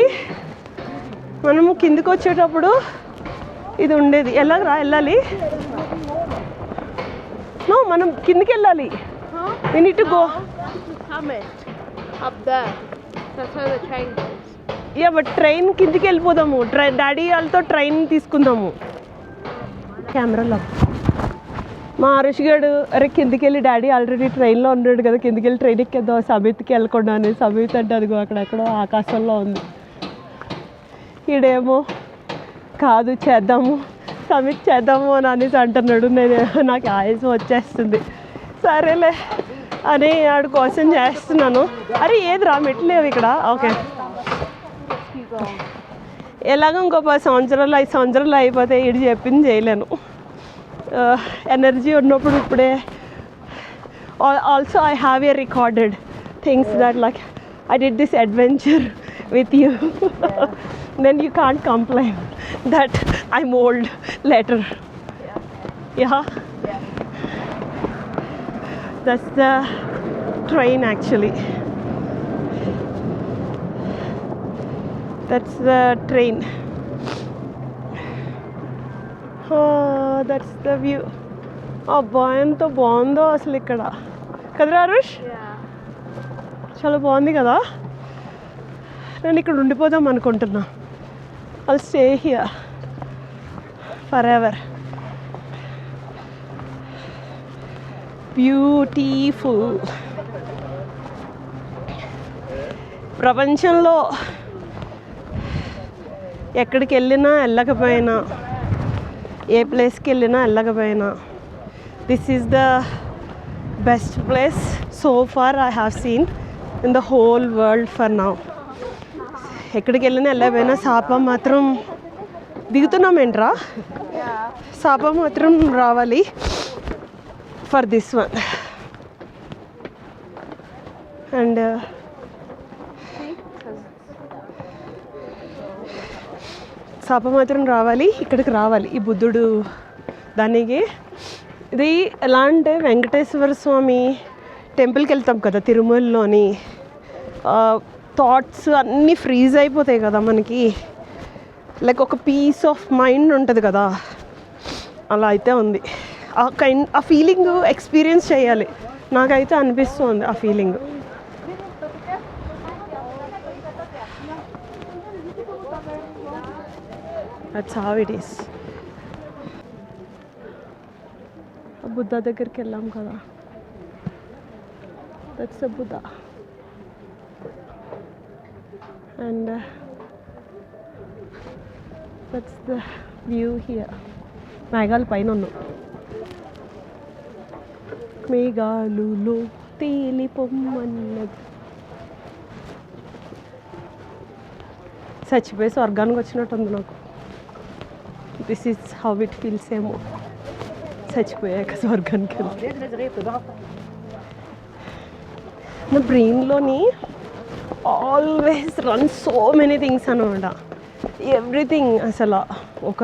మనము కిందకి వచ్చేటప్పుడు ఇది ఉండేది. ఎలాగరా వెళ్ళాలి? No, మనం కిందకి వెళ్ళాలి. We need to go. Summit up there. That's where the train goes. Yeah, but train కిందకి వెళ్ళిపోదాము. డాడీ వాళ్ళతో ట్రైన్ తీసుకుందాము. కెమెరాలో మా హరీష్ గారు, అరే కిందకి వెళ్ళి, డాడీ ఆల్రెడీ ట్రైన్లో ఉన్నాడు కదా, కిందకి వెళ్ళి ట్రైన్ ఎక్కేద్దాం సమితికి వెళ్ళకుండా అని. సమితి అంటే అదిగో అక్కడెక్కడో ఆకాశంలో ఉంది. ఈడేమో కాదు చేద్దాము, సమిట్ చేద్దాము అని అనేసి అంటున్నాడు. నాకు ఆయాసం వచ్చేస్తుంది. సరేలే అని ఆడు కోసం చేస్తున్నాను. అరే ఏది రా మెట్లేవు ఇక్కడ. ఓకే, ఎలాగో ఇంకో 10 సంవత్సరాలు 5 సంవత్సరాలు అయిపోతే ఇటు చెప్పింది చేయలేను. ఎనర్జీ ఉన్నప్పుడు ఇప్పుడే. Also I have a recorded things that like I did this adventure with you. Then you can't complain that I'm old later. Yeah. That's the train actually. That's the train. Oh, that's the view. అబ్బా ఎంత బాగుందో అసలు ఇక్కడ కదరా హరీష్. చాలా బాగుంది కదా. నేను ఇక్కడ ఉండిపోదాం అనుకుంటున్నా. I'll stay here forever. Beautiful. ప్రపంచంలో ఎక్కడికి వెళ్ళినా వెళ్ళకపోయినా, ఏ ప్లేస్కి వెళ్ళినా వెళ్ళకపోయినా, this is the best place so far I have seen in the whole world for now. ఎక్కడికి వెళ్ళినా వెళ్ళకపోయినా శాపం మాత్రం దిగుతున్నామేంట్రా, శాపం మాత్రం రావాలి ఫర్ దిస్ వన్. అండ్ శాపం మాత్రం రావాలి, ఇక్కడికి రావాలి. ఈ బుద్ధుడు దానికి ఇది ఎలా అంటే వెంకటేశ్వర స్వామి టెంపుల్కి వెళ్తాం కదా తిరుమలలోని, థాట్స్ అన్నీ ఫ్రీజ్ అయిపోతాయి కదా మనకి, లైక్ ఒక పీస్ ఆఫ్ మైండ్ ఉంటుంది కదా, అలా అయితే ఉంది. ఆ ఫీలింగ్ ఎక్స్పీరియన్స్ చేయాలి. నాకైతే అనిపిస్తుంది ఆ feeling. That's how it is. Buddha దగ్గరికి వెళ్ళాం కదా, that's the Buddha. And that's the view here. మేఘాలు పైన ఉన్నాం. మేఘాలులో తేలిపొమ్మన్నది చచ్చిపోయి స్వర్గానికి వచ్చినట్టు ఉంది నాకు. This is how it feels ఏమో చచ్చిపోయాక స్వర్గానికి వెళ్తే. నా బ్రెయిన్లోని always run so many things అనమాట. ఎవ్రీథింగ్ అసలు ఒక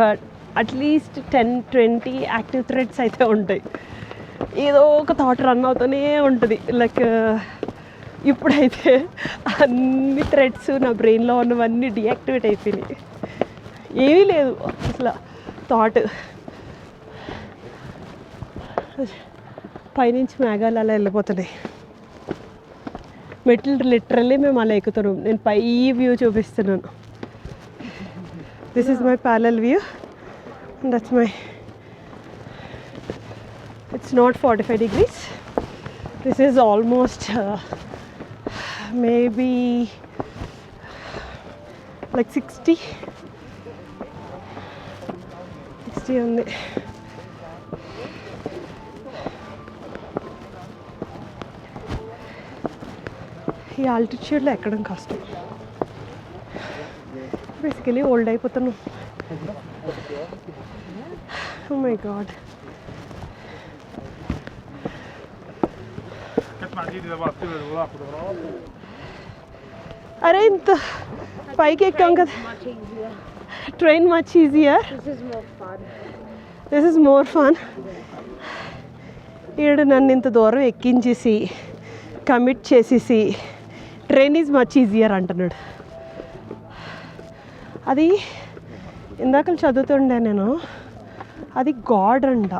అట్లీస్ట్ 10-20 యాక్టివ్ థ్రెడ్స్ అయితే ఉంటాయి. ఏదో ఒక థాట్ రన్ అవుతూనే ఉంటుంది. లైక్ ఇప్పుడైతే అన్ని థ్రెడ్స్ నా బ్రెయిన్లో ఉన్నవన్నీ డీయాక్టివేట్ అయిపోయినాయి. ఏమీ లేదు అసలు థాట్. పైనుంచి మేఘాలు అలా వెళ్ళిపోతున్నాయి. మెట్లు లిటరల్లీ మేము అలా ఎక్కుతున్నాం. నేను పై వ్యూ చూపిస్తున్నాను. This is my parallel view. That's my, it's not 45 degrees. This is almost maybe like 60 ఉంది. ఈ ఆల్టిట్యూడ్లో ఎక్కడం కష్టం. బేసికలీ ఓల్డ్ అయిపోతాను. Oh my god. అరే ఇంత పైకి ఎక్కాం కదా. Train much easier. This is more fun. ఈడు నన్ను ఇంత దూరం ఎక్కించేసి కమిట్ చేసేసి ట్రైన్ ఈజ్ మచ్ ఈజియర్ అంటున్నాడు. అది ఇందాక చదువుతుండే నేను, అది గాడ్ అంట.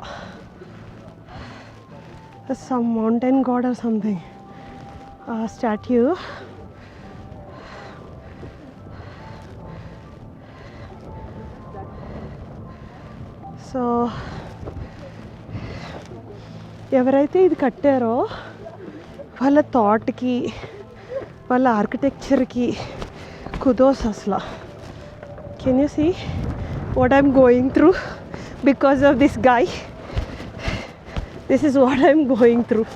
some mountain god or something, statue. సో ఎవరైతే ఇది కట్టారో వాళ్ళ థాట్కి, వాళ్ళ ఆర్కిటెక్చర్కి కుదోస్ అసలు. Can you see what I'm going through because of this guy? This is what I'm going through.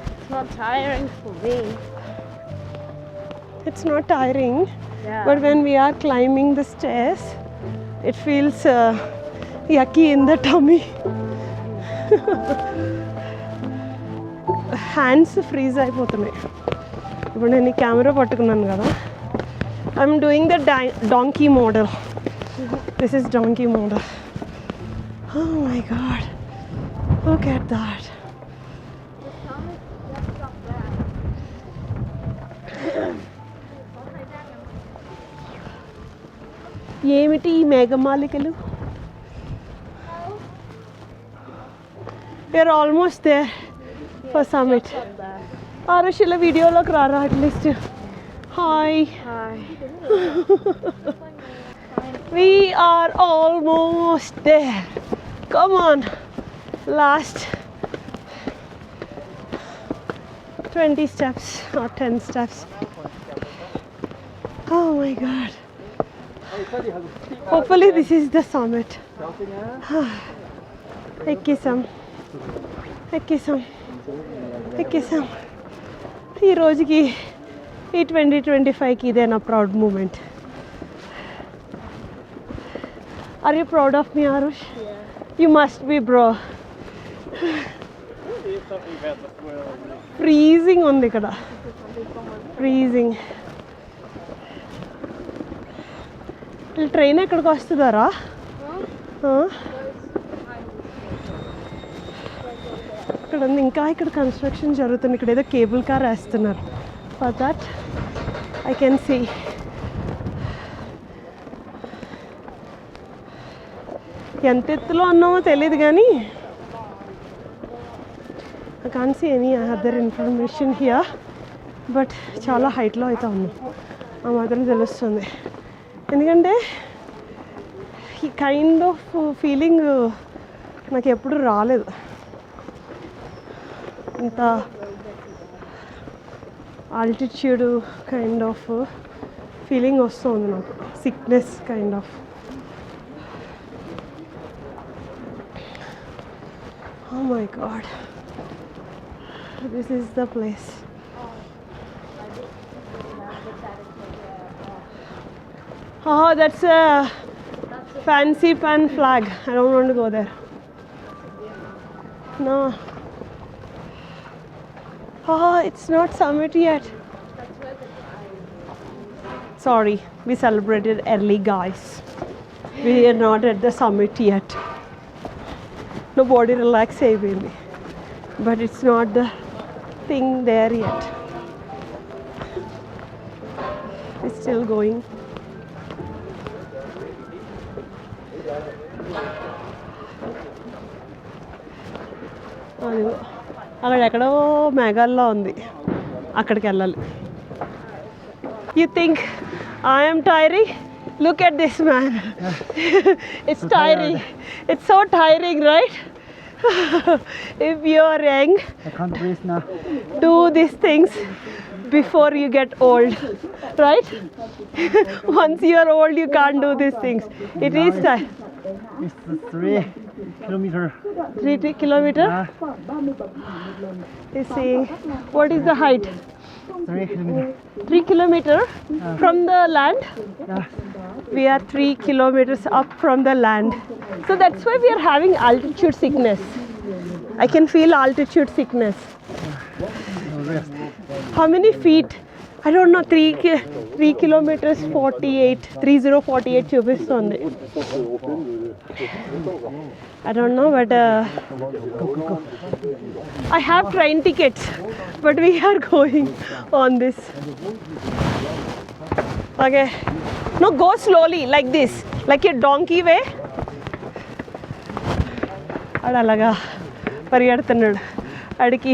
It's not tiring for me. It's not tiring, Yeah. but when we are climbing the stairs, it feels yucky in the tummy. Hands freeze అయిపోతున్నాయి. ఇప్పుడు నేను ఈ camera పట్టుకున్నాను కదా. I'm doing the donkey model. This is donkey model. Oh my god. Look at that. ఏమిటి ఈ మేఘమాలికలు? We are almost there for summit. ఆరుషుల వీడియోలోకి రారా at least. Hi. We are almost there. Come on. Last 20 steps or 10 steps. Oh my god. Hopefully this is the summit. ఎక్కేసాం. ఈ రోజుకి ఈ 2025కి ఇదే నా proud moment. Are you proud of me, Arush? Yeah. You must be, bro. Freezing on the kada. Freezing. Train ekkadiki vastudara? ఇక్కడ ఉంది. ఇంకా ఇక్కడ కన్స్ట్రక్షన్ జరుగుతుంది. ఇక్కడ ఏదో కేబుల్ కార్ వేస్తున్నారు. For that I can see. ఎంత ఎత్తులో ఉన్నామో తెలియదు కానీ I can't see any other information here. But చాలా హైట్లో అయితే ఉన్నాం, ఆ మాత్రం తెలుస్తుంది. ఎందుకంటే ఈ కైండ్ ఆఫ్ ఫీలింగ్ నాకు ఎప్పుడు రాలేదు. ఇంత ఆల్టిట్యూడ్ కైండ్ ఆఫ్ ఫీలింగ్ వస్తుంది నాకు. Sickness kind of. Oh my god, this is the place. Oh, that's a fancy pan flag. I don't want to go there. No. Oh, it's not summit yet. Sorry, we celebrated early, guys. We are not at the summit yet. Nobody relax, baby. But it's not the thing there yet. It's still going. అదిగో అక్కడ ఎక్కడో మేఘాల్లో ఉంది, అక్కడికి వెళ్ళాలి. You think I am tiring? Look at this man. It's tiring. It's so tiring, right? If you are young, I can't breathe now. do these things before you get old, right? Once you are old, you can't do these things. It is time. It's 3 kilometers. 3 kilometer. You see, what is the height? 3 kilometers. 3 kilometer from the land. Yeah. We are 3 kilometers up from the land. So that's why we are having altitude sickness. I can feel altitude sickness. No rest. How many feet? I don't know. 3 kilometers 48. 3048 చూపిస్తుంది. I don't know, but I have train tickets, but we are going on this. Okay. No, go slowly like this, like a donkey way. అడలాగా పరిగెడుతున్నాడు. అడికి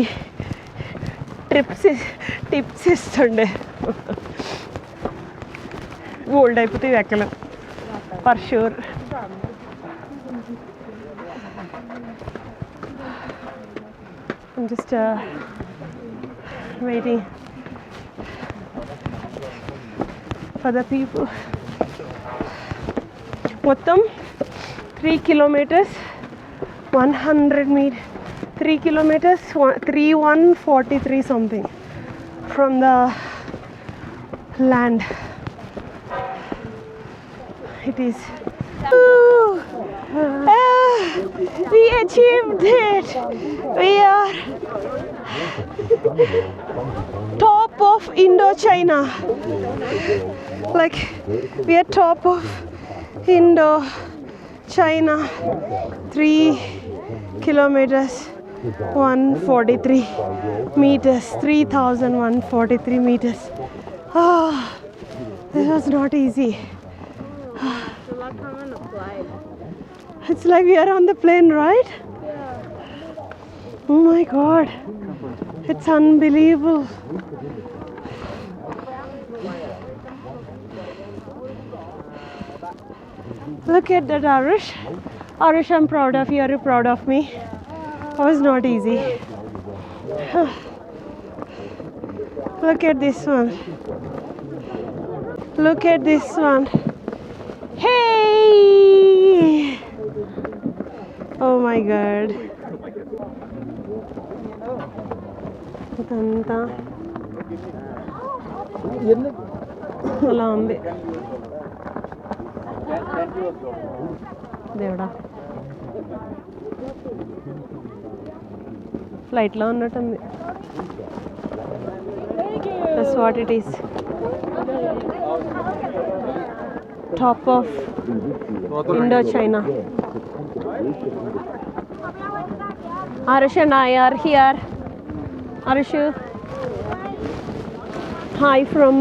tips ఇస్తుండే. Old అయిపోతే ఎక్కలేం for sure. I'm just waiting for the people. మొత్తం 3 kilometers 100 meters 3 kilometers 3143 something from the land. It is. We achieved it. We are top of Indochina. Like we are top of Indochina. 3 kilometers 143 meters. 3143 meters. Oh, this was not easy. It's like we are on the plane, right? Oh my God. It's unbelievable. Look at that, Arish. Arish, I'm proud of you. Are you proud of me? It was not easy. Look at this one. Look at this one. Hey! Oh my God. ఇదంతా అలా ఉంది. దేవుడా, ఫ్లైట్లో ఉన్నట్టుంది. That's what it is. Top of Indochina. Arish and I are here. Arish, hi from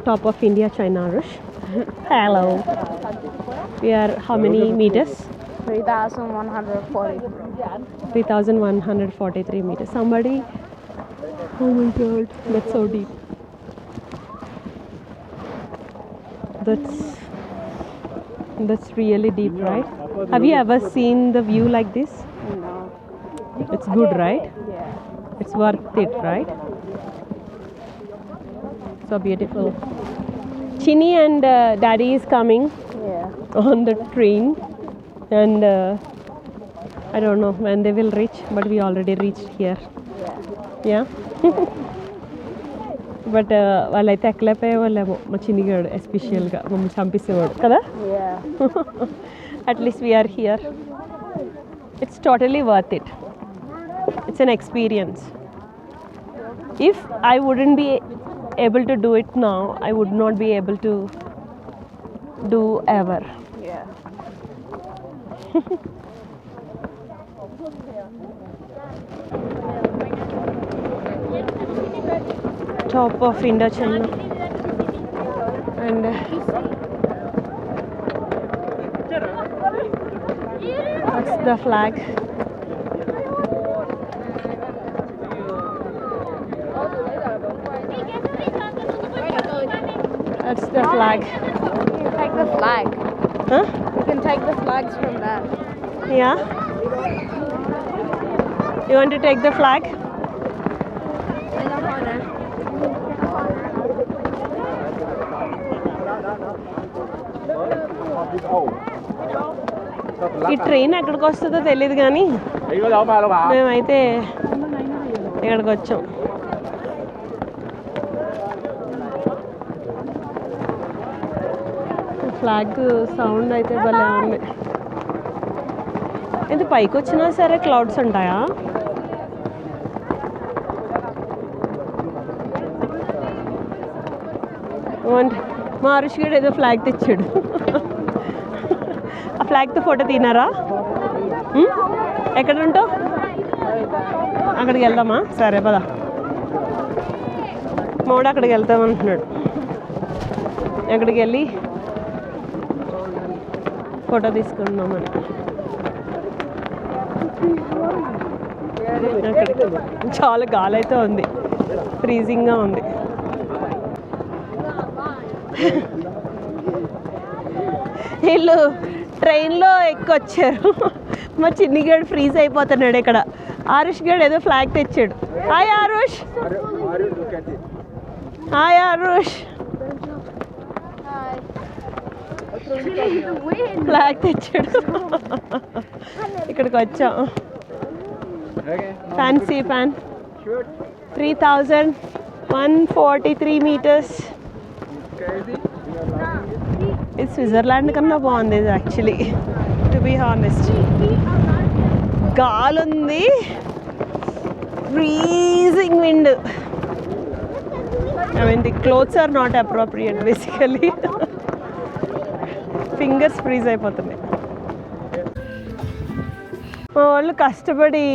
top of Indochina, Arish. Hello. We are how many meters? 3,140. 3,143 meters. Somebody, oh my God, that's so deep. That's really deep, right? Have you ever seen the view like this? No. It's good, right? Yeah. It's worth it, right? So beautiful. Chini and Daddy is coming Yeah. on the train, and I don't know when they will reach, but we already reached here. Yeah. Yeah. But వాళ్ళైతే ఎక్కలేకపోయేవాళ్ళేమో మా చిన్నిగాడు ఎస్పెషియల్గా మమ్మల్ని చంపిస్తేవాడు కదా. At least we're here. It's totally worth it. It's an experience. If I wouldn't be able to do it now, I would not be able to do ever. Yeah. Top of Indochina. And that's the flag. That's the flag. You take the flag. Huh? You can take the flags from there. Yeah. You want to take the flag? ఈ train ఎక్కడికి వస్తుందో తెలియదు కానీ మేమైతే ఇక్కడికి వచ్చాం. Flag sound అయితే భలే ఉంది. ఇది పైకి వచ్చినా సరే క్లౌడ్స్ ఉంటాయా? మా హరీష్ గడు ఏదో ఫ్లాగ్ తెచ్చాడు. ఆ ఫ్లాగ్తో ఫోటో తీనారా? ఎక్కడ ఉంటావు? అక్కడికి వెళ్దామా? సరే పదా. మావాడు అక్కడికి వెళ్తామంటున్నాడు. అక్కడికి వెళ్ళి ఫోటో తీసుకుందామని. చాలా గాలి అయితే ఉంది, ఫ్రీజింగ్గా ఉంది. వీళ్ళు ట్రైన్లో ఎక్కొచ్చారు. మా చిన్నిగాడు ఫ్రీజ్ అయిపోతున్నాడు ఇక్కడ. ఆరుష్ గడు ఏదో ఫ్లాగ్ తెచ్చాడు. Hi Aarush. Hi Aarush. Flag తెచ్చాడు. ఇక్కడికి వచ్చాం. Fansipan 3143 meters. ఇది స్విట్జర్లాండ్ కన్నా బాగుంది ఇది యాక్చువల్లీ, టు బీ హానెస్ట్. గాలి ఉంది, freezing wind. I mean the clothes are not appropriate basically. Fingers freeze అయిపోతున్నాయి. మా వాళ్ళు కష్టపడి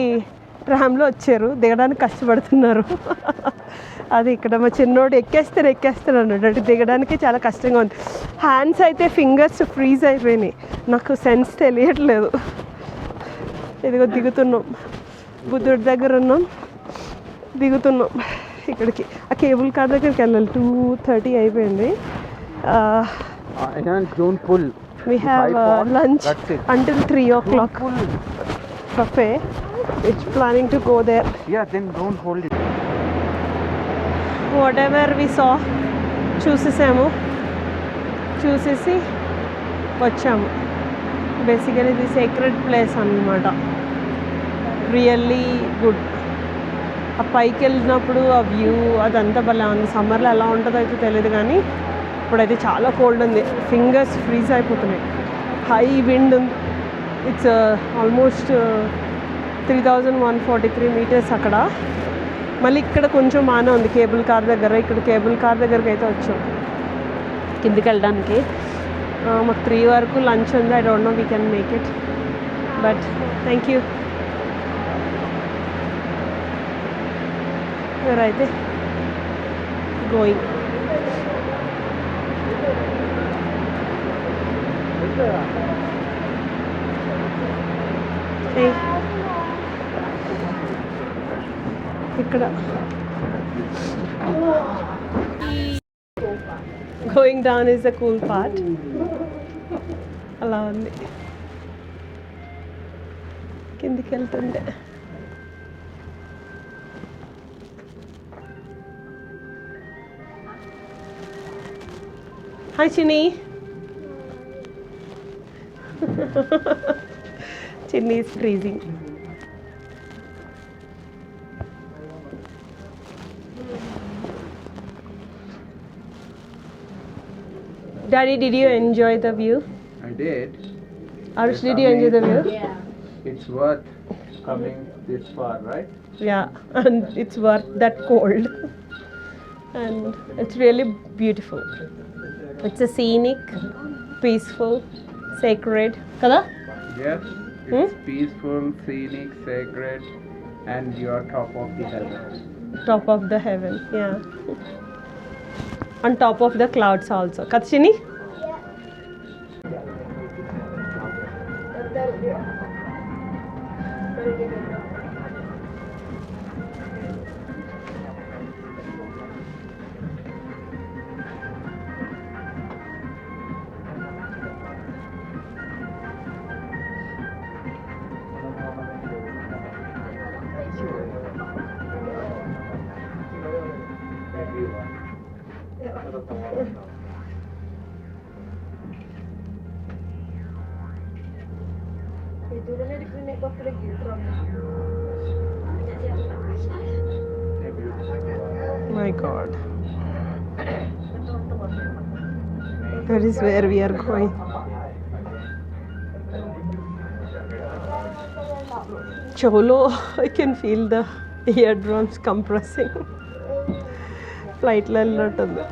ట్రామ్లో వచ్చారు, దిగడానికి కష్టపడుతున్నారు. అది ఇక్కడ మా చిన్నోడు ఎక్కేస్తాను అన్నాడు. అంటే దిగడానికి చాలా కష్టంగా ఉంది. హ్యాండ్స్ అయితే ఫింగర్స్ ఫ్రీజ్ అయిపోయినాయి. నాకు సెన్స్ తెలియట్లేదు. ఇదిగో దిగుతున్నాం, బుద్ధుడి దగ్గర ఉన్నాం, దిగుతున్నాం ఇక్కడికి. ఆ కేబుల్ కార్ దగ్గరికి వెళ్ళాలి. 2:30 అయిపోయింది. Don't pull. We have lunch until 3 o'clock. Buffet. It's planning to go there. Yeah, then don't hold it. Whatever we saw, చూసేసాము, చూసేసి వచ్చాము. బేసికలీ ఇది సీక్రెట్ ప్లేస్ అన్నమాట. Really good. ఆ పైకి వెళ్ళినప్పుడు ఆ వ్యూ అదంతా భలే ఉంది. సమ్మర్లో ఎలా ఉంటుందో అయితే తెలియదు కానీ ఇప్పుడైతే చాలా కోల్డ్ ఉంది. ఫింగర్స్ ఫ్రీజ్ అయిపోతున్నాయి. హై విండ్ ఉంది. ఇట్స్ ఆల్మోస్ట్ 3143 meters అక్కడ. మళ్ళీ ఇక్కడ కొంచెం బాగానే ఉంది కేబుల్ కార్ దగ్గర. ఇక్కడ కేబుల్ కార్ దగ్గరికి అయితే వచ్చాం కిందికి వెళ్ళడానికి. మాకు 3 వరకు లంచ్ ఉంది. I don't no we can make it, but thank you. అయితే గోయింగ్. ఇక్కడ going down is the cool part. అలా ఉంది కిందికి వెళ్తుండే. హాయ్ చిన్ని. చిన్ని is freezing. Daddy, did you enjoy the view? I did. Arush, did you enjoy the view? Yeah. It's worth coming this far, right? Yeah, and it's worth that cold. And it's really beautiful. It's a scenic, peaceful, sacred. Kada? Yes. It's peaceful, scenic, sacred, and you're top of the heaven. Top of the heaven, yeah. On top of the clouds also. Kachini? My God. That is where we are going. Cholo, I can feel the eardrums compressing. Flight la వెళ్ళినట్టుంది.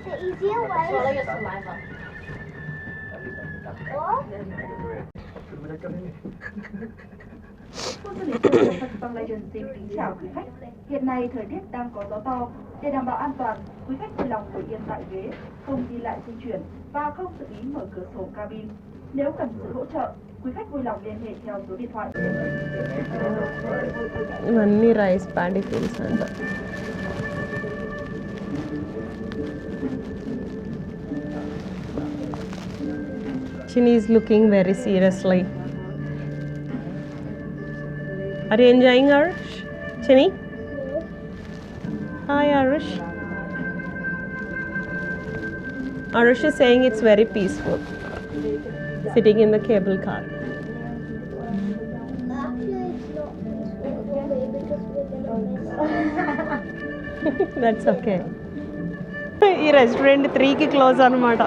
The easier way. Swallow your saliva. What? Bang Legend xin kính chào quý khách. Hiện nay thời tiết đang có gió to. Để đảm bảo an toàn, quý khách vui lòng ngồi yên tại ghế, không đi lại di chuyển và không tự ý mở cửa sổ cabin. Nếu cần sự hỗ trợ, quý khách vui lòng liên hệ theo số điện thoại. ఇవన్నీ rice paddy fields అంట. Chini is looking very seriously. Are you enjoying Arush? Chini? Hi Arush. Arush is saying it's very peaceful. Sitting in the cable car. Actually, it's not peaceful because we're gonna miss. That's okay. ఈ restaurant 3కి close అనమాట.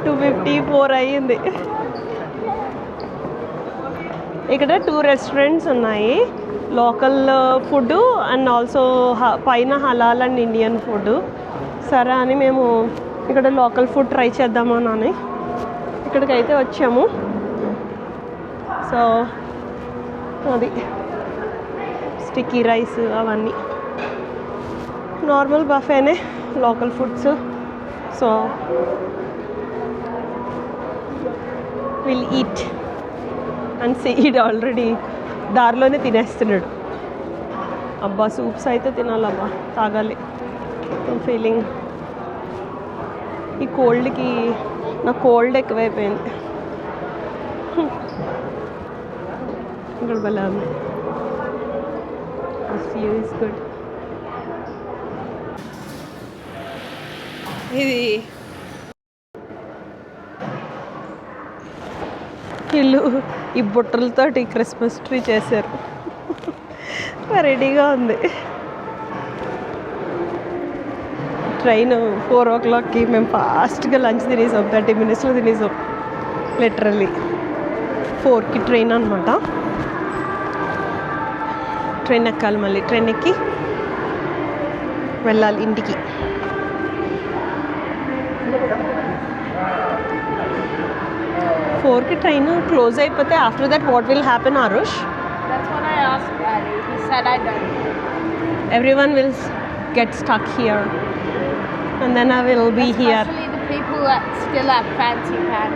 2:54 అయ్యింది. ఇక్కడ 2 restaurants ఉన్నాయి. Local food and also పైన హలాల్ and Indian food. సరే అని మేము ఇక్కడ లోకల్ ఫుడ్ ట్రై చేద్దామని ఇక్కడికైతే వచ్చాము. సో అది స్టిక్కీ రైస్ అవన్నీ నార్మల్ బఫేనే, local foods. So will eat and Sid already దారిలోనే తినేస్తున్నాడు. అబ్బా సూప్స్ అయితే తినాలబ్బా, తాగాలి. ఫీలింగ్ ఈ కోల్డ్కి నా కోల్డ్ ఎక్కువైపోయింది. ఇక్కడ భలే ఉంది. This view is good. ఇది వీళ్ళు ఈ బుట్టలతోటి క్రిస్మస్ ట్రీ చేశారు. రెడీగా ఉంది. ట్రైన్ 4 o'clockకి మేము ఫాస్ట్గా లంచ్ తినేసాం. 30 minutesలో తినేసాం. లిటరల్లీ 4కి ట్రైన్ అనమాట. ట్రైన్ ఎక్కాలి, మళ్ళీ ట్రైన్ ఎక్కి వెళ్ళాలి ఇంటికి. ఫోర్కి ట్రైన్ క్లోజ్ అయిపోతే after that what will happen Aarush? That's what I asked Daddy. He said I don't know. Everyone will get stuck here and then I will be here. Especially the people that still have fancy pan.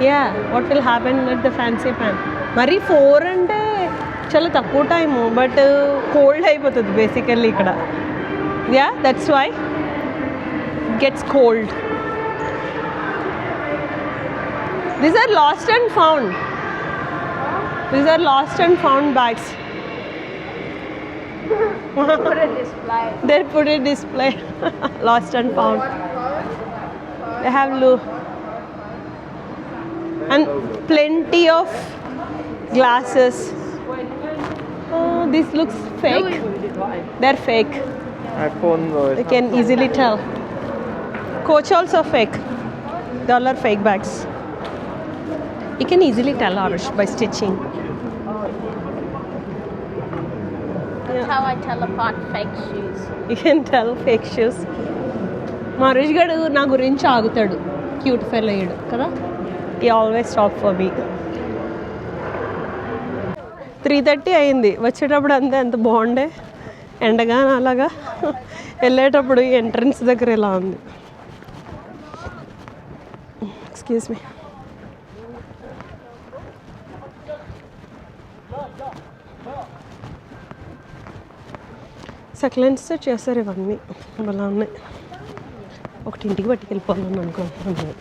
Yeah, what will happen at the fancy pan? మరి 4 అంటే చాలా తక్కువ time, but cold అయిపోతుంది basically ఇక్కడ. Yeah, that's why gets cold. These are lost and found. These are lost and found bags. Put a display. They put a display. Lost and found. They have and plenty of glasses. Oh, this looks fake. They're fake. iPhone. You can easily tell. Coach also fake. They all are fake bags. You can easily tell, Arush, by stitching. That's how I tell apart fake shoes. You can tell fake shoes. మా రుష్ గడు నా గురించి ఆగుతాడు, cute ఫెల్ అయ్యాడు కదా. ఈ always stop for me. 3:30 అయింది. వచ్చేటప్పుడు అంతే ఎంత బాగుండే, ఎండగా అలాగా. వెళ్ళేటప్పుడు ఈ ఎంట్రన్స్ దగ్గర ఇలా ఉంది. Excuse me. సక్లెంట్స్తో చేస్తారు ఇవన్నీ, అలా ఉన్నాయి. ఒకటి ఇంటికి పట్టుకెళ్ళిపోవాలని అనుకుంటున్నాను.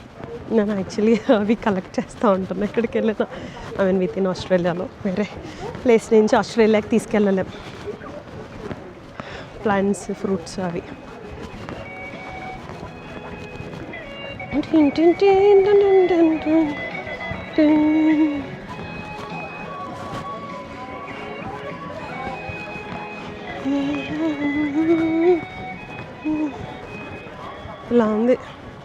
నేను యాక్చువల్లీ అవి కలెక్ట్ చేస్తూ ఉంటాను ఎక్కడికి వెళ్ళినా. ఐ మీన్ విత్ ఇన్ ఆస్ట్రేలియాలో. వేరే ప్లేస్ నుంచి ఆస్ట్రేలియాకి తీసుకెళ్ళలేం. ప్లాంట్స్, ఫ్రూట్స్ అవి. ఇలా ఉంది.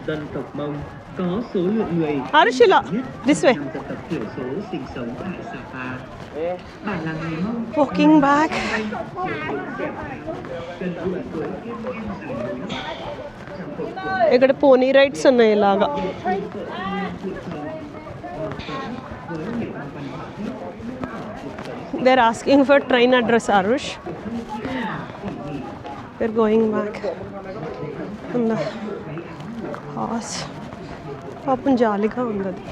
Dân tộc Mông có số lượng người Arshila, this way. dân tộc thiểu số sinh sống tại Sapa. Bản làng người Mông Walking back. gần gũi với thiên nhiên rừng núi. Trang phục của ఇక్కడ పోనీ rides ఉన్నాయి ఇలాగా. They're asking for train address, Arush. We're going back. And the horse. పాపం జాలీగా ఉంది అది.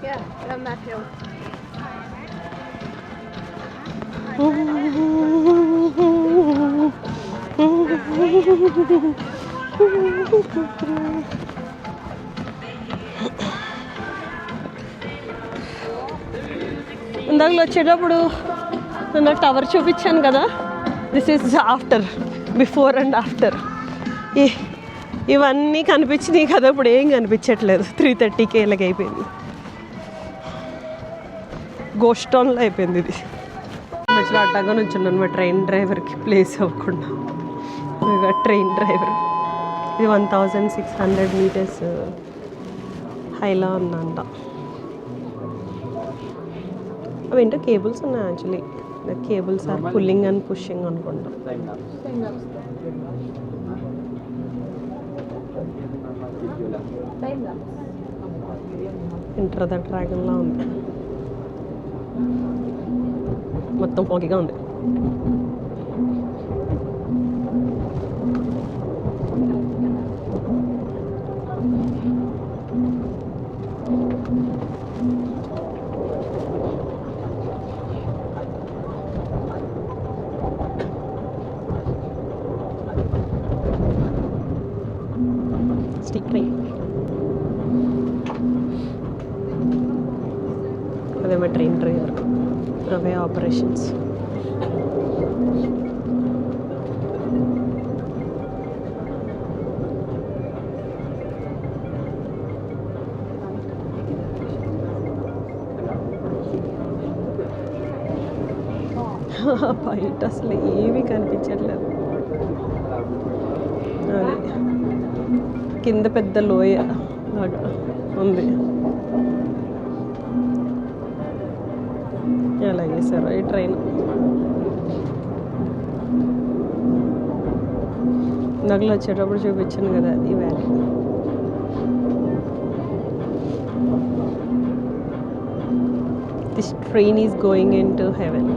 Yeah, down that hill. ఇందాక వచ్చేటప్పుడు నేను టవర్ చూపించాను కదా. This is after, before and after. ఇవన్నీ కనిపించినాయి కదా, ఇప్పుడు ఏం కనిపించట్లేదు. 3:30కి ఇలాగ అయిపోయింది. గోస్ట్ టౌన్లో అయిపోయింది ఇది. మధ్యలో అడ్డంగా నుంచున్నాను మా ట్రైన్ డ్రైవర్కి ప్లేస్ అవ్వకుండా. ట్రైన్ డ్రైవర్ ఇది 1600 meters హైలా ఉందంట. అవి ఏంటో కేబుల్స్ ఉన్నాయి actually. The cables are pulling and pushing అనుకుంటా. ఇంటర్ ద డ్రాగన్లా ఉంది. మొత్తం ఫాగీగా ఉంది. Stick train. అదేమో ట్రైన్ డ్రైవర్, అవే ఆపరేషన్స్. బయట అసలు ఏమీ కనిపించట్లేదు. అది కింద పెద్ద లోయ లాగా ఉంది. ఎలా చేశారు ఈ ట్రైన్. నగలు వచ్చేటప్పుడు చూపించాను కదా, ఈ valley. This train is going in to heaven.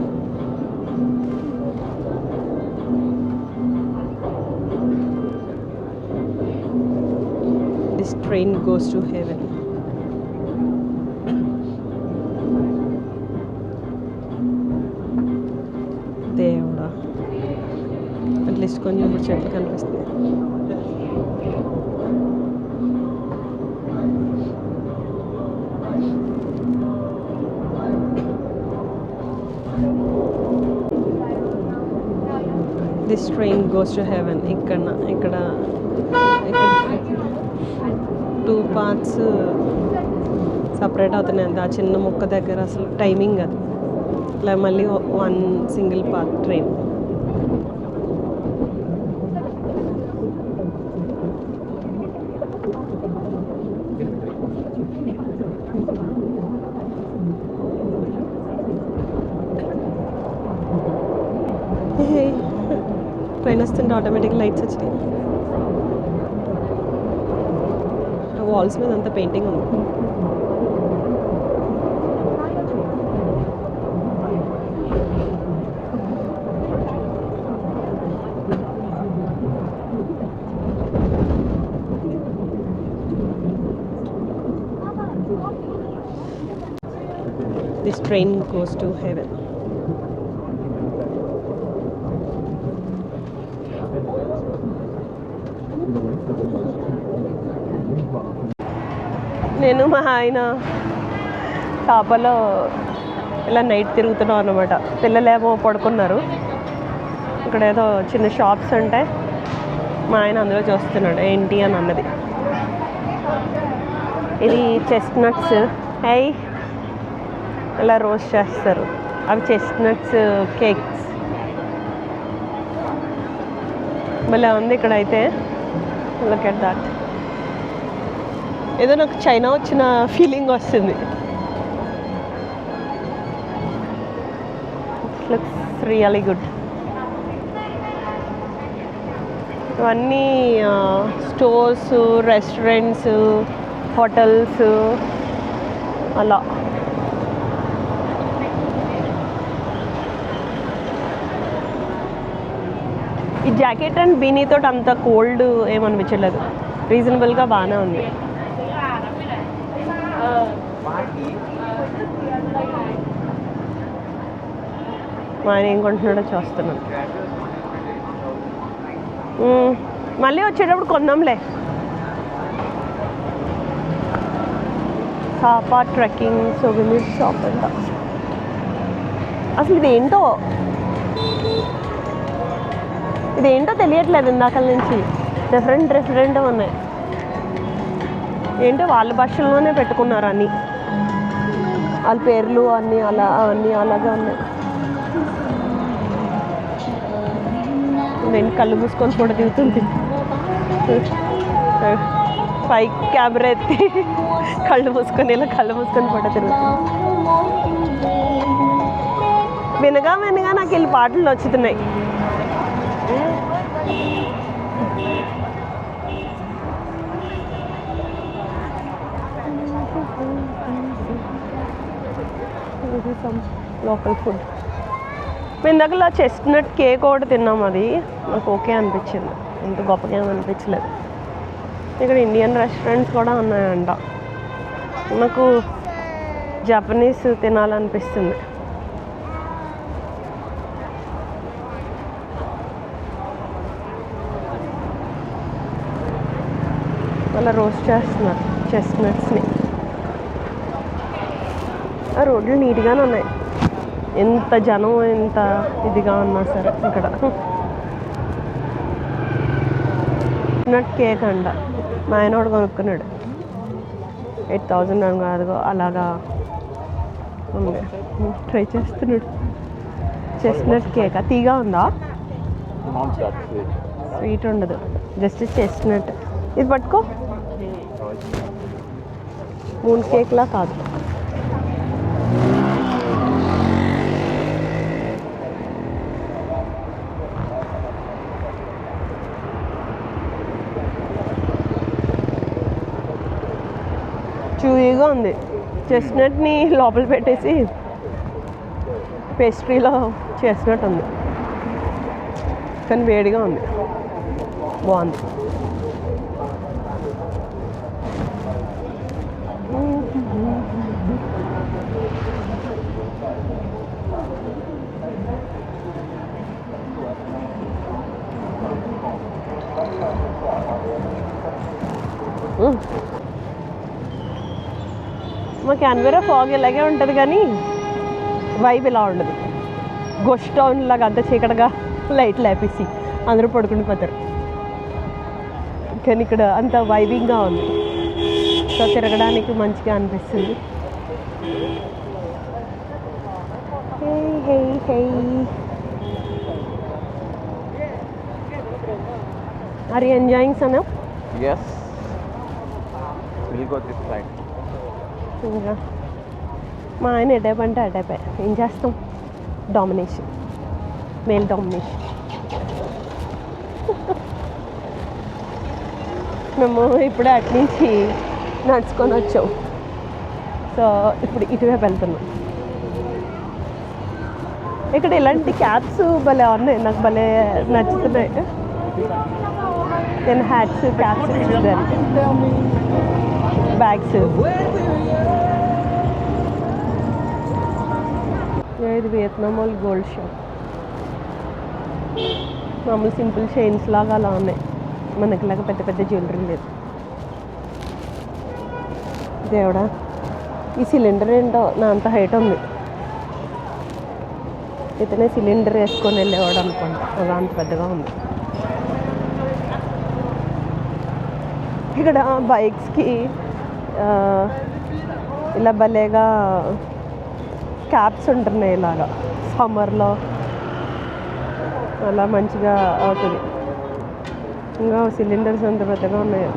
This train goes to heaven. కొంచెం ఇప్పుడు చెట్లు కనిపిస్తుంది. This train goes to heaven. ఇక్కడ 2 పార్ట్స్ సపరేట్ అవుతున్నాయి. ఆ చిన్న ముక్క దగ్గర అసలు టైమింగ్ అది, ఇలా మళ్ళీ 1 సింగిల్ పార్ట్ ట్రైన్. ట్రైన్ వస్తుంటే ఆటోమేటిక్ లైట్స్ వచ్చినాయి. వాల్స్ మీద అంతా పెయింటింగ్ ఉంది. This train goes to heaven. నేను మా ఆయన టాపాలో ఇలా నైట్ తిరుగుతున్నాం అన్నమాట. పిల్లలేమో పడుకున్నారు. ఇక్కడ ఏదో చిన్న షాప్స్ ఉంటాయి. మా ఆయన అందులో చూస్తున్నాడు ఏంటి అని అన్నది. ఇది చెస్ట్నట్స్. ఇలా రోస్ట్ చేస్తారు. అవి చెస్ట్నట్స్ కేక్స్. భలే ఉంది ఇక్కడైతే. Look at that. ఏదో నాకు చైనా వచ్చిన ఫీలింగ్ వస్తుంది. Looks really good. ఇవన్నీ స్టోర్స్, రెస్టారెంట్స్, హోటల్స్ అలా. ఈ జాకెట్ అండ్ బీనీతో అంత కోల్డ్ ఏమనిపించలేదు. రీజనబుల్గా బాగానే ఉంది. మా ఆయన ఏం కొంటున్నాడో చూస్తున్నాను. మళ్ళీ వచ్చేటప్పుడు కొందాంలే. సాపా ట్రెక్కింగ్ సోవెనీర్ షాప్ అంట. అసలు ఇదేంటో తెలియట్లేదు ఇందాకల నుంచి. డిఫరెంట్ ఉన్నాయి. ఏంటో వాళ్ళ భాషల్లోనే పెట్టుకున్నారు అన్నీ. వాళ్ళ పేర్లు అన్నీ అలాగే ఉన్నాయి. నేను కళ్ళు మూసుకొని ఫోటో దిగుతుంది. పైకి కెమెరా ఎత్తి కళ్ళు మూసుకొని ఫోటో తిరుగుతుంది. వినగా నాకు వీళ్ళ పాటలు నచ్చుతున్నాయి. Local food. మేము దగ్గర చెస్ట్నట్ కేక్ ఒకటి తిన్నాం. అది నాకు ఓకే అనిపించింది. ఇంత గొప్పగా ఏమనిపించలేదు. ఇక్కడ ఇండియన్ రెస్టారెంట్స్ కూడా ఉన్నాయంట. నాకు జపనీస్ తినాలనిపిస్తుంది. అలా రోస్ట్ చేస్తున్నారు చెస్ట్నట్స్ని. ఆ రోడ్లు నీట్గానే ఉన్నాయి. ఎంత జనం ఎంత ఇదిగా ఉన్నా సరే. ఇక్కడ నట్ కేక్ అంట. మా ఆయన కూడా కొనుక్కున్నాడు. 8,000 కాదు అలాగా ఉంది. ట్రై చేస్తున్నాడు. చెస్ట్నట్ కేక్ తీగా ఉందా? స్వీట్ ఉండదు, జస్ట్ చెస్ట్నట్. ఇది పట్టుకో. మూన్ కేక్లా కాదు. చూయిగా ఉంది. చెస్ట్నట్ని లోపల పెట్టేసి పేస్ట్రీలో చేసినట్టు ఉంది. కానీ వేడిగా ఉంది. బాగుంది. మా క్యాన్బెరా ఫాగ్ ఇలాగే ఉంటుంది కానీ వైబ్ ఇలా ఉండదు. గోస్ట్ టౌన్ లాగా అంత చీకటిగా లైట్లు లేపేసి అందరూ పడుకుని పోతారు. కానీ ఇక్కడ అంత వైబింగ్గా ఉంది. సో తిరగడానికి మంచిగా అనిపిస్తుంది. ఆర్ యూ ఎంజాయింగ్ సనప్? Yes. We'll go this side. ఇంకా మా ఆయన ఎటైపు అంటే అటైపే. ఏం చేస్తాం? Domination, male domination. మేము ఇప్పుడే అట్నుంచి నడుచుకొని వచ్చాం. సో ఇప్పుడు ఇటువైపు వెళ్తున్నాం. ఇక్కడ ఇలాంటి క్యాప్స్ భలే ఉన్నాయి, నాకు భలే నచ్చుతున్నాయి. నేను హ్యాట్స్, క్యాప్స్ ఇచ్చేదాన్ని, బ్యాగ్స్. ఇది వియత్నాం వాళ్ళు గోల్డ్ షాప్. మామూలు సింపుల్ చైన్స్ లాగా అలా ఉన్నాయి, మనకిలాగా పెద్ద పెద్ద జ్యువెలరీ లేదు. దేవుడా, ఈ సిలిండర్ ఏంటో నా అంత హైట్ ఉంది. ఇతనే సిలిండర్ వేసుకొని వెళ్ళేవాడు అనుకుంటా, అలా అంత పెద్దగా ఉంది. ఇక్కడ బైక్స్కి ఇలా భలేగా క్యాప్స్ ఉంటున్నాయి. ఇలాగా సమ్మర్లో అలా మంచిగా అవుతుంది. ఇంకా సిలిండర్స్ అంత పెద్దగా ఉన్నాయి.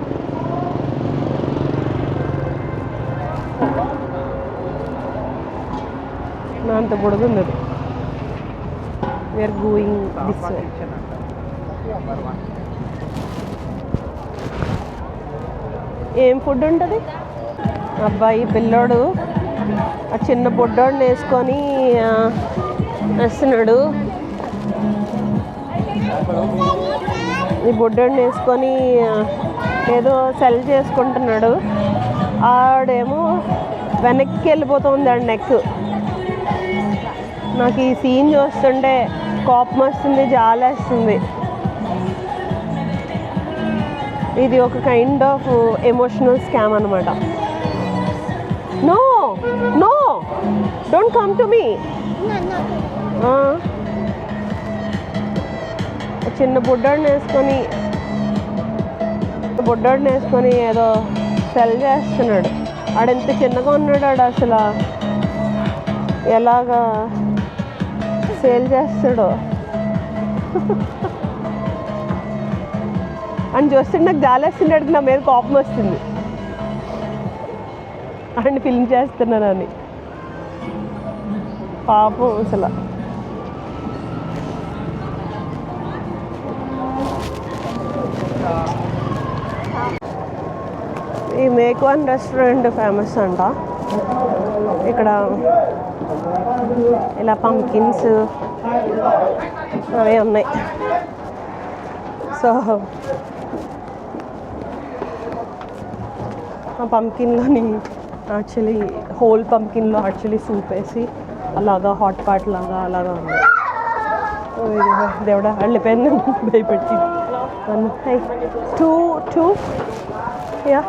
నా అంత పొడుగుంది అది. We're going this way. ఏం ఫుడ్ ఉంటుంది? అబ్బాయి పిల్లోడు ఆ చిన్న బుడ్డోడిని వేసుకొని వస్తున్నాడు. ఈ బుడ్డోడిని వేసుకొని ఏదో సెల్ చేసుకుంటున్నాడు. ఆడేమో వెనక్కి వెళ్ళిపోతుంది ఆడ నెక్. నాకు ఈ సీన్ చూస్తుంటే కోపం వస్తుంది, జాలేస్తుంది. ఇది ఒక కైండ్ ఆఫ్ ఎమోషనల్ స్కామ్ అనమాట. No no, don't come to me. చిన్న బుడ్డోడిని వేసుకొని ఏదో సెల్ చేస్తున్నాడు. ఆడెంత చిన్నగా ఉన్నాడు, ఆడు అసలు ఎలాగా సేల్ చేస్తాడో అని చూస్తుంటే నాకు జాలేస్తుండేటికి నా మీద కోపం వస్తుంది. అని ఫిల్మ్ చేస్తున్నానని పాపం అసలు. ఈ మేక్వాన్ రెస్టారెంట్ ఫేమస్ అంట. ఇక్కడ ఇలా పంకిన్స్ అవి ఉన్నాయి. సో ఆ పంకిన్లోని యాక్చువల్లీ హోల్ పంకిన్లో యాక్చువల్లీ సూప్ వేసి అలాగా హాట్ పాట్ లాగా అలాగా ఉంది. దేవుడా వెళ్ళిపోయింది భయపెట్టి. Two yeah